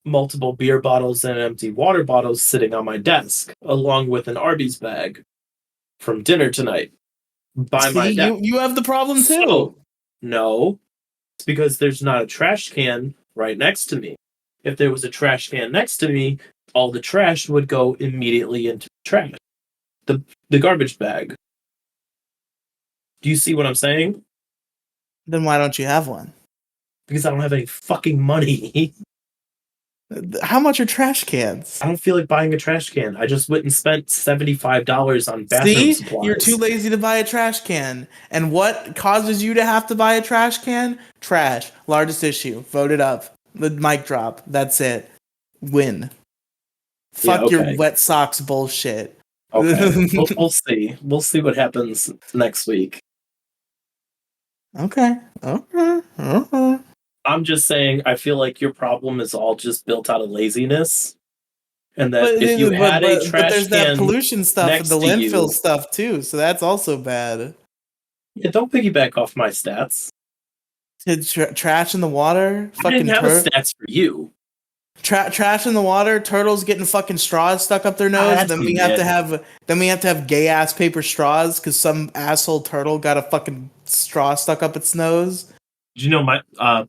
multiple beer bottles and empty water bottles sitting on my desk, along with an Arby's bag from dinner tonight by see, my desk. you have the problem So, too. no, it's because there's not a trash can right next to me. If there was a trash can next to me, all the trash would go immediately into the trash. The garbage bag. Do you see what I'm saying? Then why don't you have one? Because I don't have any fucking money. How much are trash cans? I don't feel like buying a trash can. I just went and spent $75 on bathroom See, you're too supplies. lazy to buy a trash can. And what causes you to have to buy a trash can? Trash. Largest issue. Voted up. The mic drop. That's it. Win. Yeah, Fuck your okay. wet socks bullshit. Okay. Okay. We'll see. We'll see what happens next week. Okay. Okay. I'm just saying, I feel like your problem is all just built out of laziness. And that But if you had a but trash there's that can pollution stuff and the next to landfill you, stuff too, so that's also bad. yeah, don't piggyback off my stats. Trash in the water, I didn't fucking have a stats for you. trash in the water, turtles getting fucking straws stuck up their nose. That's mid. Then we have to have gay ass paper straws because some asshole turtle got a fucking straw stuck up its nose. Did you know my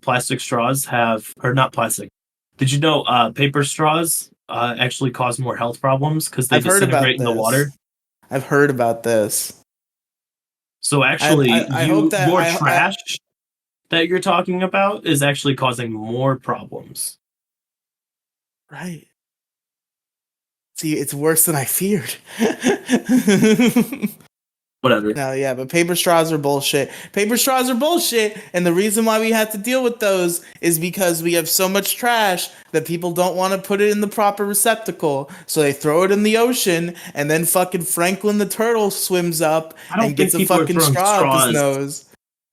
plastic straws have, or not plastic? Did you know paper straws actually cause more health problems because they I've heard disintegrate about in the water? this. I've heard about this. So actually, I hope that your trash that you're talking about is actually causing more problems. right. See, it's worse than I feared. Whatever. No, yeah, but paper straws are bullshit. Paper straws are bullshit, and the reason why we have to deal with those is because we have so much trash that people don't want to put it in the proper receptacle, so they throw it in the ocean, and then fucking Franklin the turtle swims up I don't and gets think a people are fucking throwing straw up his straws. nose.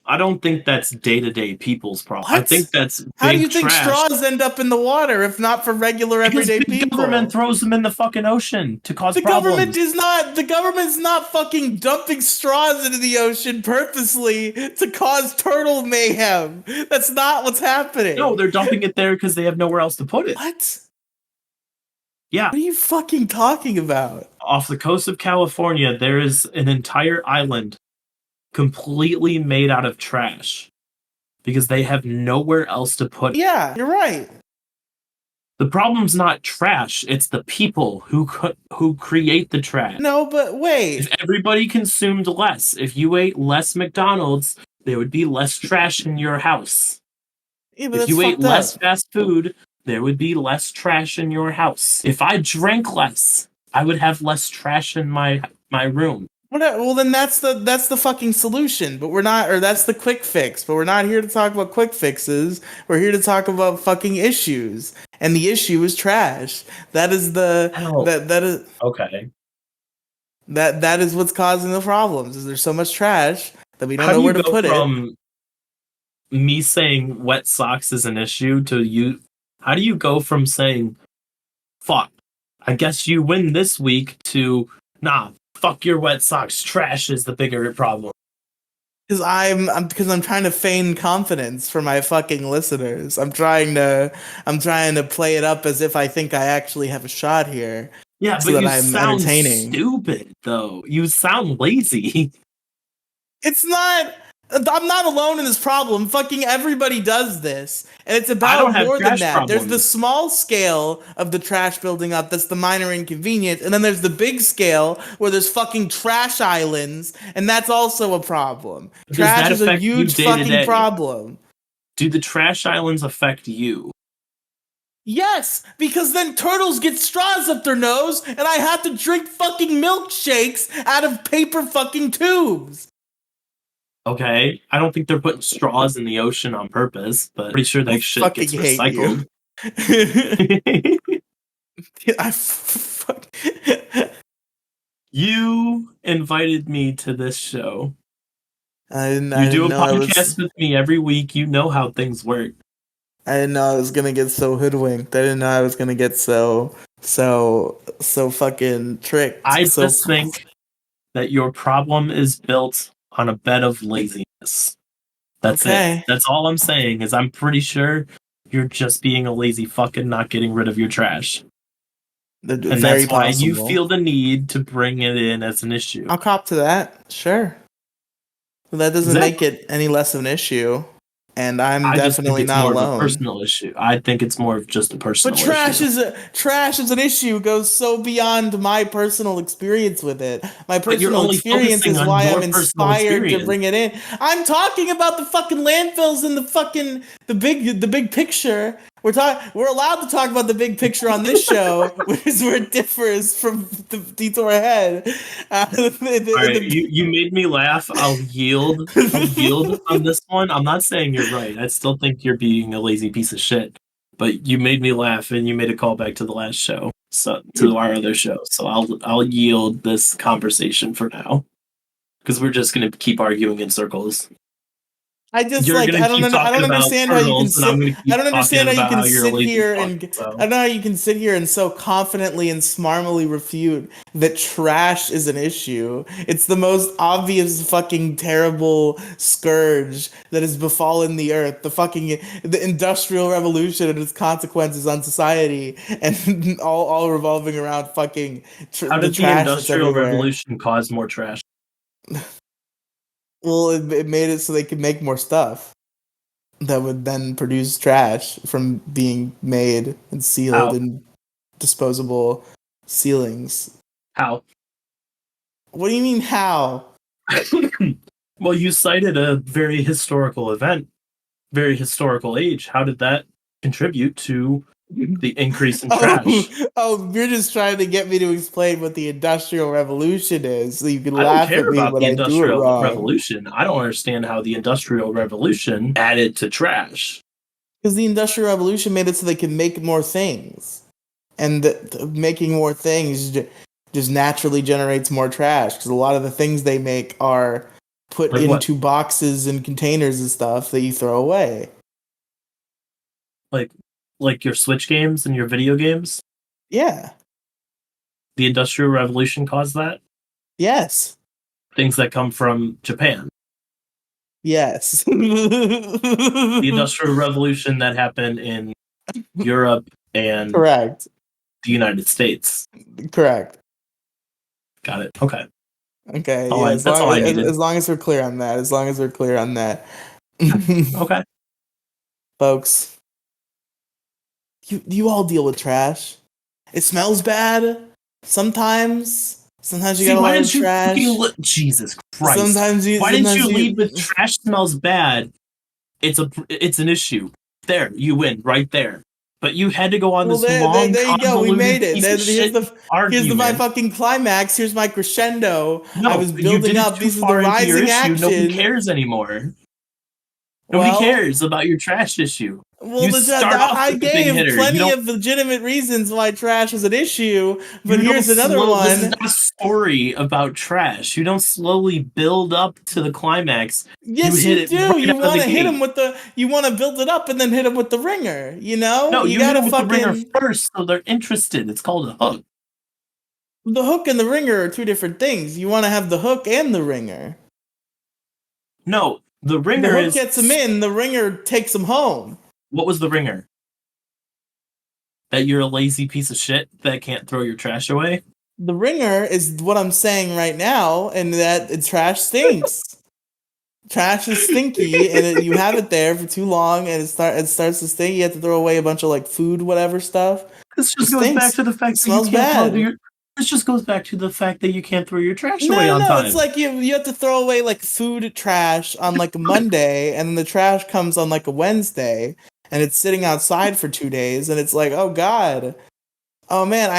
I don't think that's day-to-day people's problem. I think What? that's How do big you think trash. straws end up in the water if not for regular Because everyday big government people? throws them in the fucking ocean to cause The government problems. is not. The government's not fucking dumping straws into the ocean purposely to cause turtle mayhem. That's not what's happening. No, they're dumping it there because they have nowhere else to put it. What? Yeah. What are you fucking talking about? Off the coast of California, there is an entire island completely made out of trash because they have nowhere else to put it. Yeah, you're right. The problem's not trash, it's the people who create the trash. No, but wait. If everybody consumed less, if you ate less McDonald's, there would be less trash in your house. Yeah, but If that's you ate fucked less up. fast food, there would be less trash in your house. If I drank less, I would have less trash in my room. Well, then that's the fucking solution. But we're not, or that's the quick fix. But we're not here to talk about quick fixes. We're here to talk about fucking issues, and the issue is trash. That is the Hell. that is Okay. that is what's causing the problems. Is there's so much trash that we don't How know do where you to go put it. from me saying wet socks is an issue to you? How do you go from saying, fuck, I guess you win this week, to, nah, fuck your wet socks, trash is the bigger problem? Because I'm trying to feign confidence for my fucking listeners. I'm trying to play it up as if I think I actually have a shot here. Yeah, so but that you I'm sound entertaining. stupid, though. You sound lazy. It's not. I'm not alone in this problem. Fucking everybody does this. And it's I about don't have more than trash that. There's the problems. small scale of the trash building up that's the minor inconvenience. And then there's the big scale where there's fucking trash islands. And that's also a problem. Does Trash that is a affect you huge day to fucking day? problem. Do the trash islands affect you? Yes, because then turtles get straws up their nose and I have to drink fucking milkshakes out of paper fucking tubes. Okay, I don't think they're putting straws in the ocean on purpose, but I'm pretty sure that shit gets hate recycled. You invited me to this show. You do a podcast with me every week. You know how things work. I didn't know I was gonna get so hoodwinked. I didn't know I was gonna get so fucking tricked. I just think that your problem is built on a bed of laziness. That's it. That's all I'm saying, is I'm pretty sure you're just being a lazy fuck and not getting rid of your trash. And that's why you feel the need to bring it in as an issue. I'll cop to that. Sure. But that doesn't make it any less of an issue. And I'm definitely not alone. Of a personal issue. I think it's more of just a personal issue. But trash is an issue goes so beyond my personal experience with it. My personal experience is why I'm inspired to bring it in. I'm talking about the fucking landfills and the big picture. We're allowed to talk about the big picture on this show, which is where it differs from the Detour Ahead. Alright, you made me laugh. I'll yield on this one. I'm not saying you're right. I still think you're being a lazy piece of shit. But you made me laugh, and you made a callback to the last show, so to our other show. So I'll yield this conversation for now, because we're just gonna keep arguing in circles. I don't understand how you can sit here and so confidently and smarmily refute that trash is an issue. It's the most obvious fucking terrible scourge that has befallen the earth. The industrial revolution and its consequences on society, and all revolving around fucking how did the industrial revolution cause more trash? Well, it made it so they could make more stuff that would then produce trash from being made and sealed in disposable ceilings. How? What do you mean, how? Well, you cited a very historical event, very historical age. How did that contribute to The increase in trash. You're just trying to get me to explain what the Industrial Revolution is, so you can I don't laugh care at me about when the I do it Industrial wrong. Revolution. I don't understand how the Industrial Revolution added to trash. Because the Industrial Revolution made it so they could make more things, and making more things just naturally generates more trash. Because a lot of the things they make are put Like what? into boxes and containers and stuff that you throw away. Like your Switch games and your video games? Yeah. The Industrial Revolution caused that? Yes. Things that come from Japan. Yes. The Industrial Revolution that happened in Europe and Correct. the United States. Correct. Got it. Okay. Okay. Yeah. That's all I needed. As long as we're clear on that. As long as we're clear on that. Okay. Folks, you all deal with trash. It smells bad sometimes. Sometimes you See, got a why lot of didn't you trash. Jesus Christ. Why didn't Sometimes you you lead with trash smells bad? It's an issue. There, you win right there. But you had to go on this long, there you go. We made convoluted it. piece of shit Here's my argument. fucking climax. Here's my crescendo. I No, was you building did it up. too This is the far into your rising issue. Nobody action. cares anymore. Nobody Well, cares about your trash issue. well, You start off I with the big gave hitter. You plenty don't. of legitimate reasons why trash is an issue, but You don't here's another slow. This is one. not a story about trash. You don't slowly build up to the climax. You Yes, hit you it do. right You out of the want to hit him gate. with the. You want to build it up and then hit him with the ringer. You know, No, you you hit gotta them with the ringer fucking. first, so they're interested. It's called a hook. The hook and the ringer are two different things. You want to have the hook and the ringer. No, the The ringer hook is. gets him in. The ringer takes him home. What was the ringer? That you're a lazy piece of shit that can't throw your trash away? The ringer is what I'm saying right now, and that trash stinks. Trash is stinky, and you have it there for too long, and it starts to stink. You have to throw away a bunch of like food, whatever stuff. This It just goes back stinks. to the It fact that you smells can't throw bad. your. This just goes back to the fact that you can't throw your trash No, away no, on no. It's time. like you have to throw away like food trash on like a Monday, and then the trash comes on like a Wednesday, and it's sitting outside for 2 days, and it's like, oh God, oh man,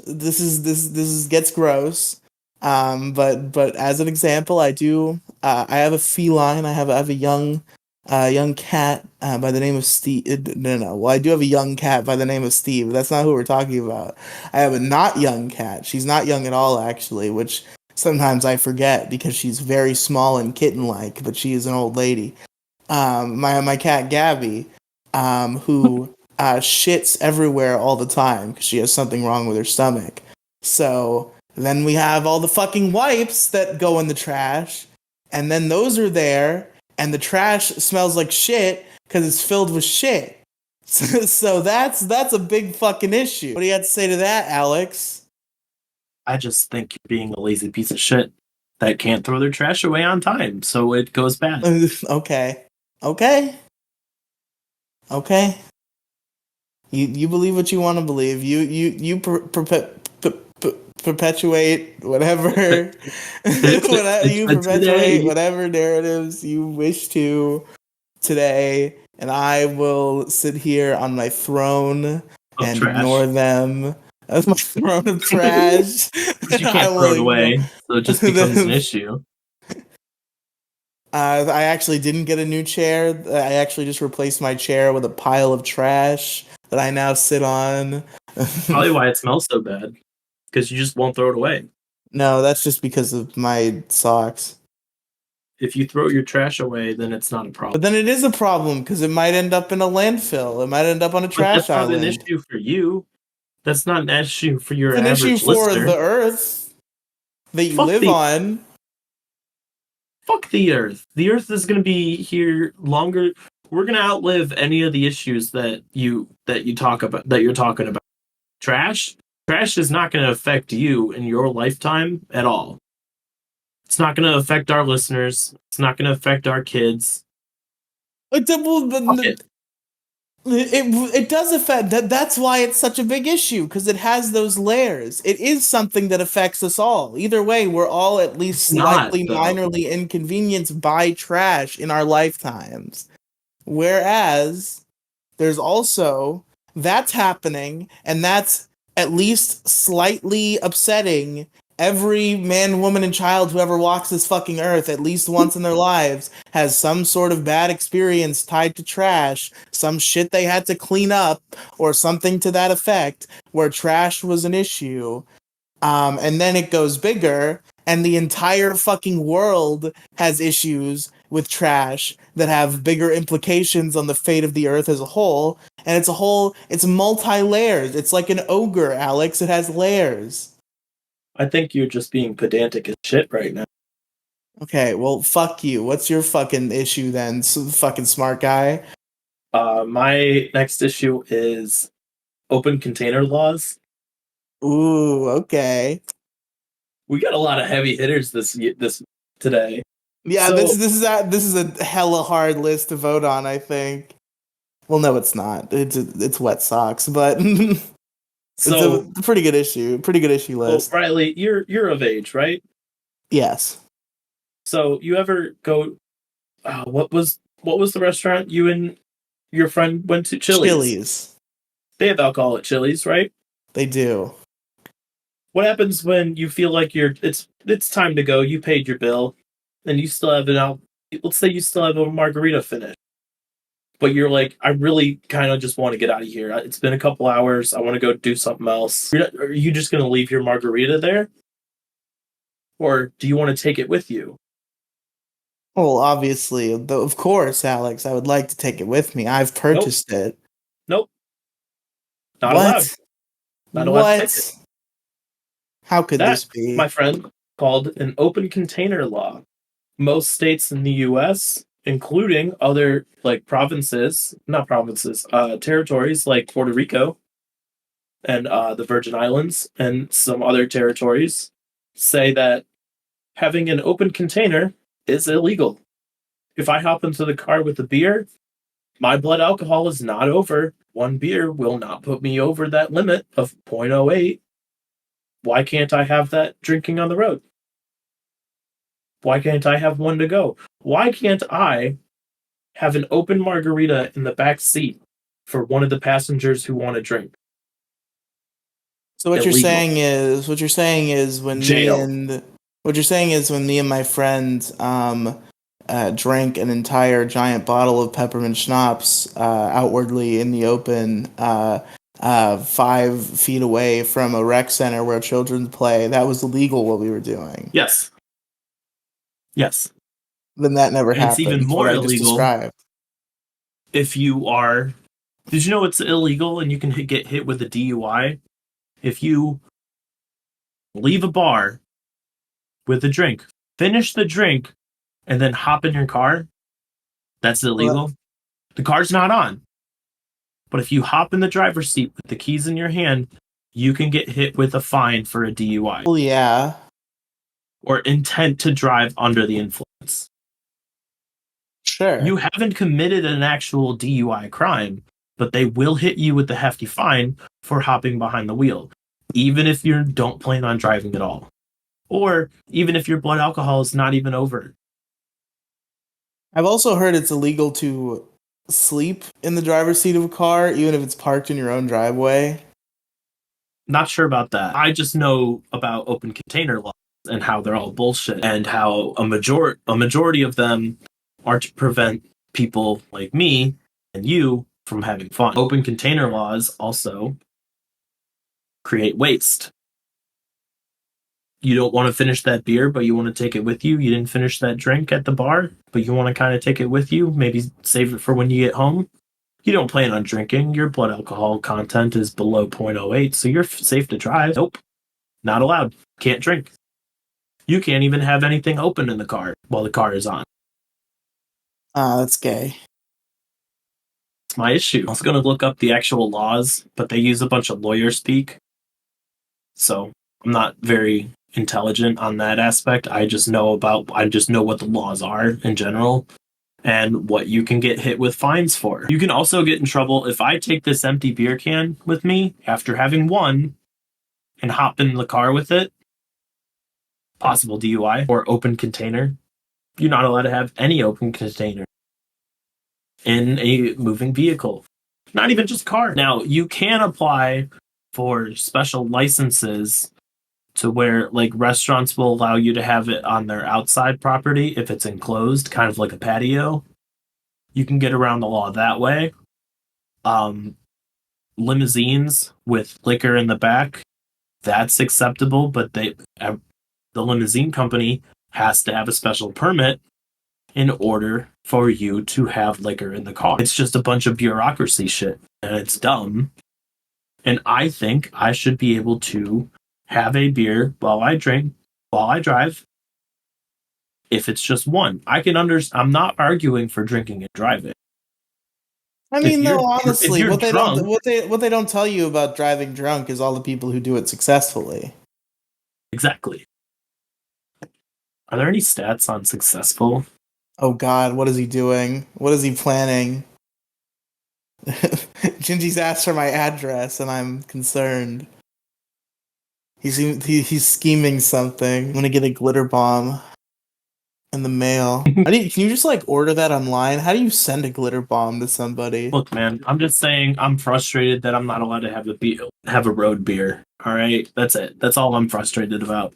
this gets gross. But as an example, I have a feline. I have a young cat by the name of Steve. No. Well, I do have a young cat by the name of Steve. But that's not who we're talking about. I have a not young cat. She's not young at all, actually, which sometimes I forget because she's very small and kitten-like, but she is an old lady. My cat Gabby, who shits everywhere all the time because she has something wrong with her stomach. So then we have all the fucking wipes that go in the trash, and then those are there, and the trash smells like shit because it's filled with shit. So that's a big fucking issue. What do you have to say to that, Alex? I just think you're being a lazy piece of shit that can't throw their trash away on time, so it goes bad. Okay. Okay. You believe what you want to believe. You perpetuate whatever you perpetuate whatever narratives you wish to today, and I will sit here on my throne and ignore them. As my throne of trash. But you can't throw it away, so it just becomes an issue. I actually didn't get a new chair. I actually just replaced my chair with a pile of trash that I now sit on. Probably why it smells so bad. Because you just won't throw it away. No, that's just because of my socks. If you throw your trash away, then it's not a problem. But then it is a problem because it might end up in a landfill. It might end up on a trash island. That's not an issue for you. That's not an issue for your average listener. It's an issue for listener. the Earth that you live on. Fuck the Earth. The Earth is going to be here longer. We're going to outlive any of the issues that you talk about, that you're talking about. Trash is not going to affect you in your lifetime at all. It's not going to affect our listeners. It's not going to affect our kids. It does affect that. That's why it's such a big issue, because it has those layers. It is something that affects us all. Either way, we're all at least slightly minorly inconvenienced by trash in our lifetimes. Whereas there's also that's happening, and that's at least slightly upsetting every man, woman, and child who ever walks this fucking earth at least once in their lives has some sort of bad experience tied to trash, some shit they had to clean up, or something to that effect, where trash was an issue. And then it goes bigger, and the entire fucking world has issues with trash that have bigger implications on the fate of the earth as a whole. And it's multi-layered. It's like an ogre, Alex. It has layers. I think you're just being pedantic as shit right now. Okay, well, fuck you. What's your fucking issue then, fucking smart guy? My next issue is open container laws. Ooh, okay. We got a lot of heavy hitters this today. Yeah, So, this is a hella hard list to vote on, I think. Well, no, it's not. It's wet socks, but it's so a pretty good issue. Pretty good issue well, list. Riely, you're of age, right? Yes. So you ever go? What was the restaurant you and your friend went to? Chili's. Chili's. They have alcohol at Chili's, right? They do. What happens when you feel like it's time to go? You paid your bill, and you still have let's say you still have a margarita finish, but you're like, I really kind of just want to get out of here. It's been a couple hours. I want to go do something else. Are you just going to leave your margarita there, or do you want to take it with you? Well, obviously, of course, Alex. I would like to take it with me. I've Nope, purchased it. nope, not allowed. What? Not allowed to take it. What? How could That, this be? my friend, called an open container law. Most states in the US, including other like territories like Puerto Rico and the Virgin Islands and some other territories, say that having an open container is illegal. If I hop into the car with a beer, my blood alcohol is not over. One beer will not put me over that limit of 0.08. Why can't I have that drinking on the road? Why can't I have one to go? Why can't I have an open margarita in the back seat for one of the passengers who want to drink? So Illegal. what you're saying is Jail. what you're saying is when me and my friend drank an entire giant bottle of peppermint schnapps outwardly in the open 5 feet away from a rec center where children play. That was illegal what we were doing. Yes. Yes. Then that never And it's even happened. What more I just illegal described. if you are. Did you know it's illegal and you can get hit with a DUI if you leave a bar with a drink, finish the drink, and then hop in your car? That's illegal. The car's not on. But if you hop in the driver's seat with the keys in your hand, you can get hit with a fine for a DUI. Well, yeah. Or intent to drive under the influence. Sure. You haven't committed an actual DUI crime, but they will hit you with the hefty fine for hopping behind the wheel, even if you don't plan on driving at all. Or even if your blood alcohol is not even over. I've also heard it's illegal to sleep in the driver's seat of a car, even if it's parked in your own driveway. Not sure about that. I just know about open container laws and how they're all bullshit and how a majority of them are to prevent people like me and you from having fun. Open container laws also create waste. You don't want to finish that beer, but you want to take it with you. You didn't finish that drink at the bar, but you want to kind of take it with you. Maybe save it for when you get home. You don't plan on drinking. Your blood alcohol content is below 0.08, so you're safe to drive. Nope. Not allowed. Can't drink. You can't even have anything open in the car while the car is on. That's gay. It's my issue. I was going to look up the actual laws, but they use a bunch of lawyer speak. So I'm not very intelligent on that aspect. I just know what the laws are in general and what you can get hit with fines for. You can also get in trouble if I take this empty beer can with me after having one and hop in the car with it. Possible DUI or open container. You're not allowed to have any open container in a moving vehicle. Not even just cars. Now, you can apply for special licenses to where like restaurants will allow you to have it on their outside property if it's enclosed, kind of like a patio. You can get around the law that way. Limousines with liquor in the back, that's acceptable, but the limousine company has to have a special permit in order for you to have liquor in the car. It's just a bunch of bureaucracy shit, and it's dumb. And I think I should be able to have a beer while I drive. If it's just one, I'm not arguing for drinking and driving. I mean, though, If honestly, you're drunk, what they don't tell you about driving drunk is all the people who do it successfully. exactly. Are there any stats on successful? Oh God, what is he doing? What is he planning? Gingy's asked for my address, and I'm concerned. He's scheming something. I'm gonna get a glitter bomb in the mail. Can you just like order that online? How do you send a glitter bomb to somebody? Look, man, I'm just saying I'm frustrated that I'm not allowed to have a road beer. All right, that's it. That's all I'm frustrated about.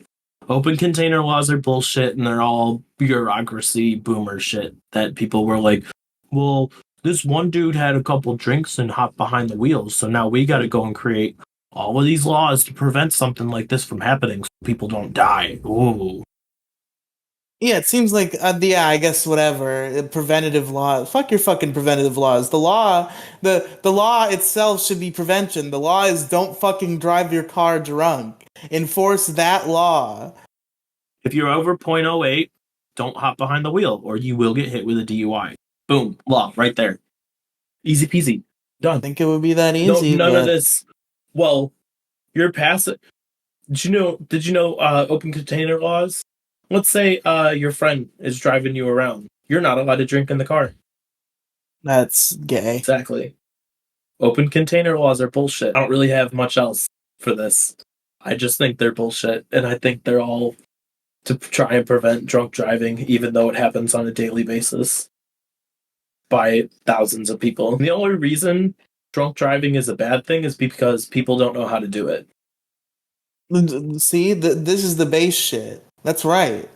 Open container laws are bullshit, and they're all bureaucracy boomer shit that people were like, well, this one dude had a couple drinks and hopped behind the wheels, so now we got to go and create all of these laws to prevent something like this from happening so people don't die. Ooh. Yeah, it seems like yeah, I guess whatever. Preventative laws. Fuck your fucking preventative laws. The law itself should be prevention. The law is don't fucking drive your car drunk. Enforce that law. If you're over .08, don't hop behind the wheel or you will get hit with a DUI. Boom, law right there. Easy peasy. Done. I think it would be that easy. None of this. Well, you're passive. Did you know open container laws? Let's say your friend is driving you around. You're not allowed to drink in the car. That's gay. Exactly. Open container laws are bullshit. I don't really have much else for this. I just think they're bullshit, and I think they're all to try and prevent drunk driving, even though it happens on a daily basis by thousands of people. The only reason drunk driving is a bad thing is because people don't know how to do it. See, this is the base shit. That's right.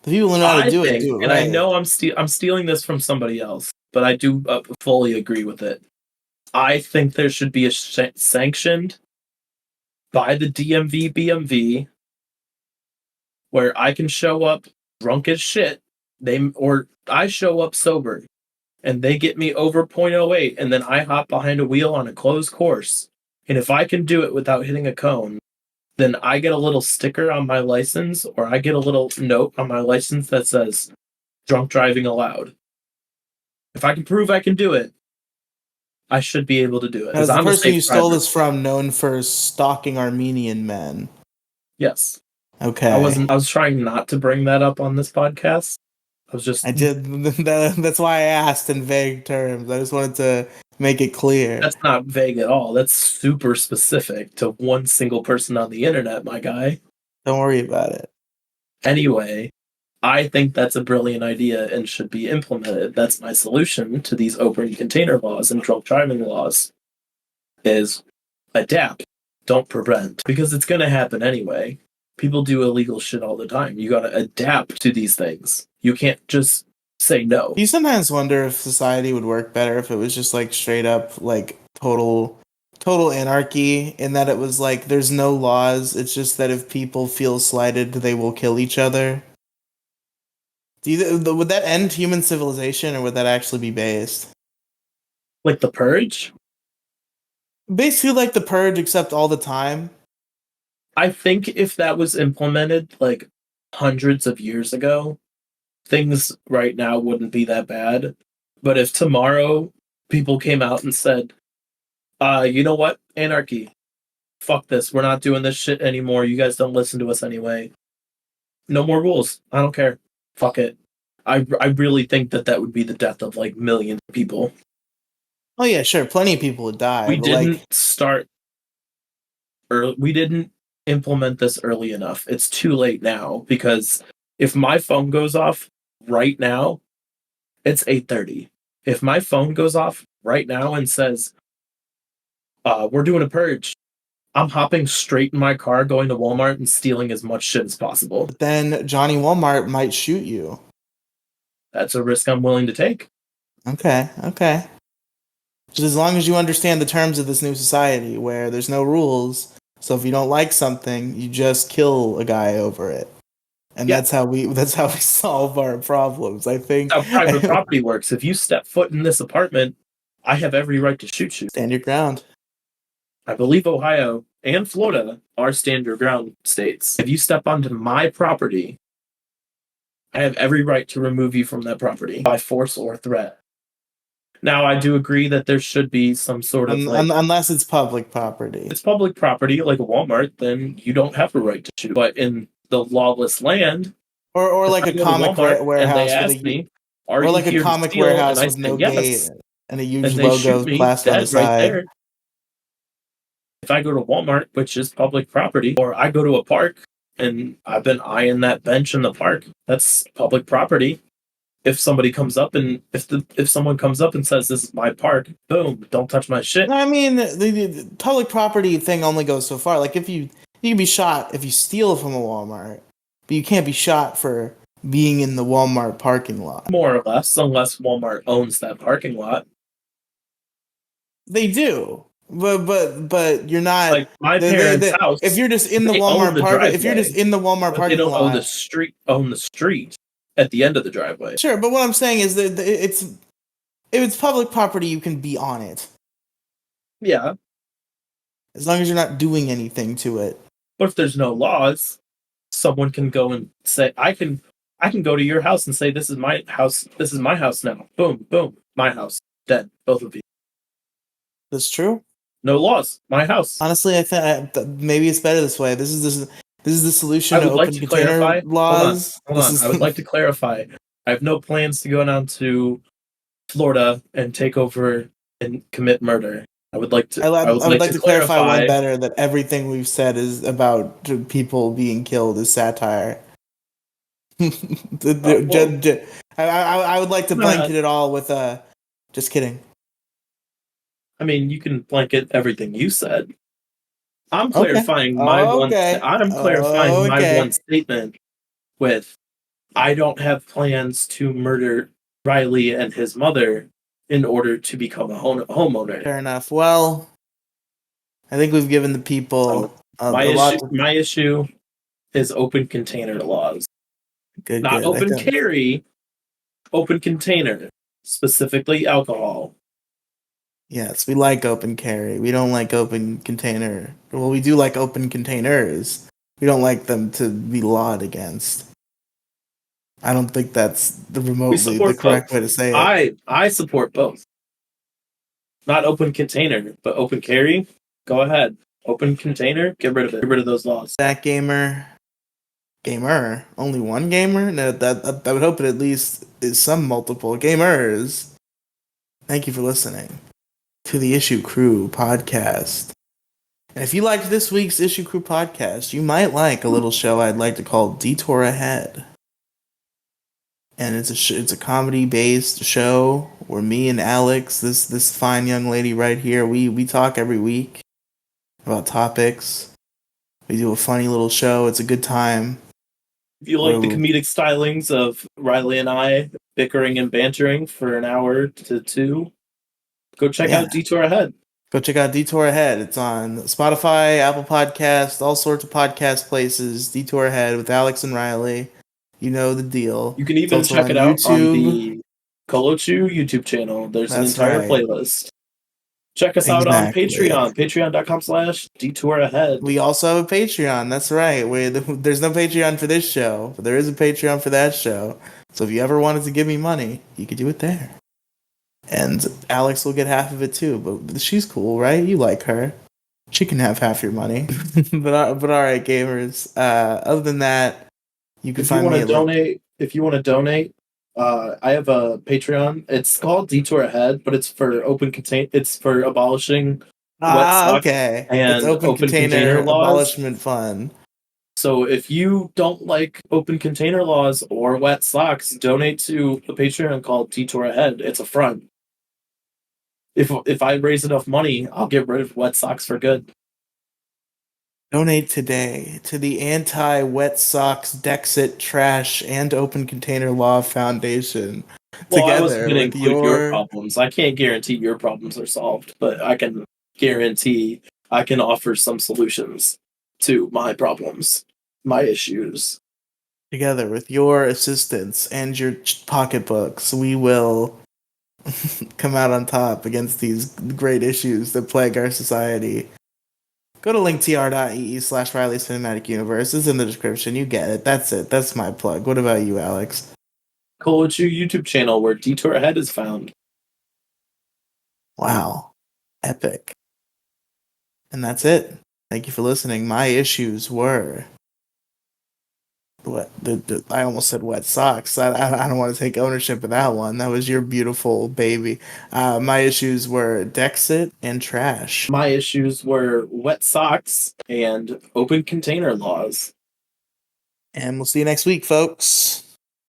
The people who know how to do it, and right. I know I'm stealing this from somebody else, but I do fully agree with it. I think there should be a sanctioned by the DMV BMV where I can show up drunk as shit, or I show up sober, and they get me over .08, and then I hop behind a wheel on a closed course, and if I can do it without hitting a cone, then I get a little sticker on my license, or I get a little note on my license that says, drunk driving allowed. If I can prove I can do it, I should be able to do it. As the person you stole this from known for stalking Armenian men. Yes. Okay. I was trying not to bring that up on this podcast. I did. That's why I asked in vague terms. I just wanted to make it clear. That's not vague at all. That's super specific to one single person on the internet, my guy. Don't worry about it. Anyway, I think that's a brilliant idea and should be implemented. That's my solution to these open container laws and drunk driving laws is adapt, don't prevent, because it's going to happen anyway. People do illegal shit all the time. You got to adapt to these things. You can't just say no. You sometimes wonder if society would work better if it was just like straight up like total anarchy, in that it was like there's no laws. It's just that if people feel slighted, they will kill each other. Would that end human civilization, or would that actually be based? Like the Purge? Basically like the Purge, except all the time. I think if that was implemented like hundreds of years ago, things right now wouldn't be that bad. But if tomorrow people came out and said, you know what? Anarchy. Fuck this. We're not doing this shit anymore. You guys don't listen to us anyway. No more rules. I don't care. Fuck it. I really think that would be the death of like millions of people. Oh yeah, sure. Plenty of people would die. We didn't start early. We didn't implement this early enough. It's too late now, because if my phone goes off right now, it's 8:30. If my phone goes off right now and says, we're doing a purge, I'm hopping straight in my car, going to Walmart and stealing as much shit as possible. But then Johnny Walmart might shoot you. That's a risk I'm willing to take. Okay. Just as long as you understand the terms of this new society where there's no rules. So if you don't like something, you just kill a guy over it. And that's how we solve our problems. I think That's how private property works. If you step foot in this apartment, I have every right to shoot you. Stand your ground. I believe Ohio and Florida are stand your ground states. If you step onto my property, I have every right to remove you from that property by force or threat. Now, I do agree that there should be some sort of unless it's public property. If it's public property, like a Walmart, then you don't have a right to shoot. But in the lawless land, or like a comic warehouse, and they ask me, "Are you like a here to comic steal?" warehouse and I with say no yes, gate and a huge and they shoot logo me plastered on the dead right side. there. If I go to Walmart, which is public property, or I go to a park and I've been eyeing that bench in the park, that's public property. If somebody comes up and if someone comes up and says this is my park, boom, don't touch my shit. I mean, the public property thing only goes so far. Like if you can be shot if you steal from a Walmart, but you can't be shot for being in the Walmart parking lot. More or less, unless Walmart owns that parking lot. They do. But you're not like my parents' house. If you're just in the Walmart parking, if you're just in the Walmart parking they don't lot, own the street at the end of the driveway. Sure, but what I'm saying is that if it's public property, you can be on it. Yeah, as long as you're not doing anything to it. But if there's no laws, someone can go and say, I can go to your house and say, this is my house. This is my house now. Boom, boom, my house. Dead, both of you. That's true. No laws, my house. Honestly, I think maybe it's better this way. This is the solution to open container laws. Hold on. I would like to clarify. I have no plans to go down to Florida and take over and commit murder. I would like to. I would like to clarify one better that everything we've said is about people being killed is satire. I would like to blanket it all with just kidding. I mean, you can blanket everything you said. I'm clarifying my one. I'm clarifying my one statement with, I don't have plans to murder Riely and his mother in order to become a homeowner. Fair enough. Well, I think we've given the people my issue is open container laws. Not open carry, open container, specifically alcohol. Yes, we like open carry. We don't like open container. Well, we do like open containers. We don't like them to be lawed against. I don't think that's the correct way to say it. I support both. Not open container, but open carry. Go ahead. Open container, get rid of it. Get rid of those laws. That gamer, only one gamer? No, that I would hope it at least is some multiple gamers. Thank you for listening to the Issue Crew podcast. And if you liked this week's Issue Crew podcast, you might like a little show I'd like to call Detour Ahead. And it's a comedy-based show where me and Alex, this fine young lady right here, we talk every week about topics. We do a funny little show. It's a good time. If you like the comedic stylings of Riely and I bickering and bantering for an hour to two, go check out Detour Ahead. Go check out Detour Ahead. It's on Spotify, Apple Podcasts, all sorts of podcast places. Detour Ahead with Alex and Riely. You know the deal. You can even check it out on the Colochu YouTube channel. There's an entire playlist. Check us out on Patreon. Patreon.com/Detour Ahead. We also have a Patreon. That's right. There's no Patreon for this show, but there is a Patreon for that show. So if you ever wanted to give me money, you could do it there. And Alex will get half of it too. But she's cool, right? You like her. She can have half your money. but all right, gamers. Other than that, you can find me. If you want to donate, I have a Patreon. It's called Detour Ahead, but it's for It's for abolishing wet socks and it's open container laws. Abolishment fund. So if you don't like open container laws or wet socks, donate to a Patreon called Detour Ahead. It's a front. If I raise enough money, I'll get rid of wet socks for good. Donate today to the Anti-Wet Socks Dexit Trash and Open Container Law Foundation. Well, I wasn't Together going to with include your your problems. I can't guarantee your problems are solved, but I can guarantee I can offer some solutions to my problems, my issues. together with your assistance and your pocketbooks, we will come out on top against these great issues that plague our society. Go to linktr.ee/Riely Cinematic Universe. It's in the description. You get it. That's it. That's my plug. What about you, Alex? Colochu YouTube channel where Detour Ahead is found. Wow. Epic. And that's it. Thank you for listening. My issues were what I almost said wet socks. I don't want to take ownership of that one. That was your beautiful baby. My issues were Dexit and trash. My issues were wet socks and open container laws. And we'll see you next week, folks.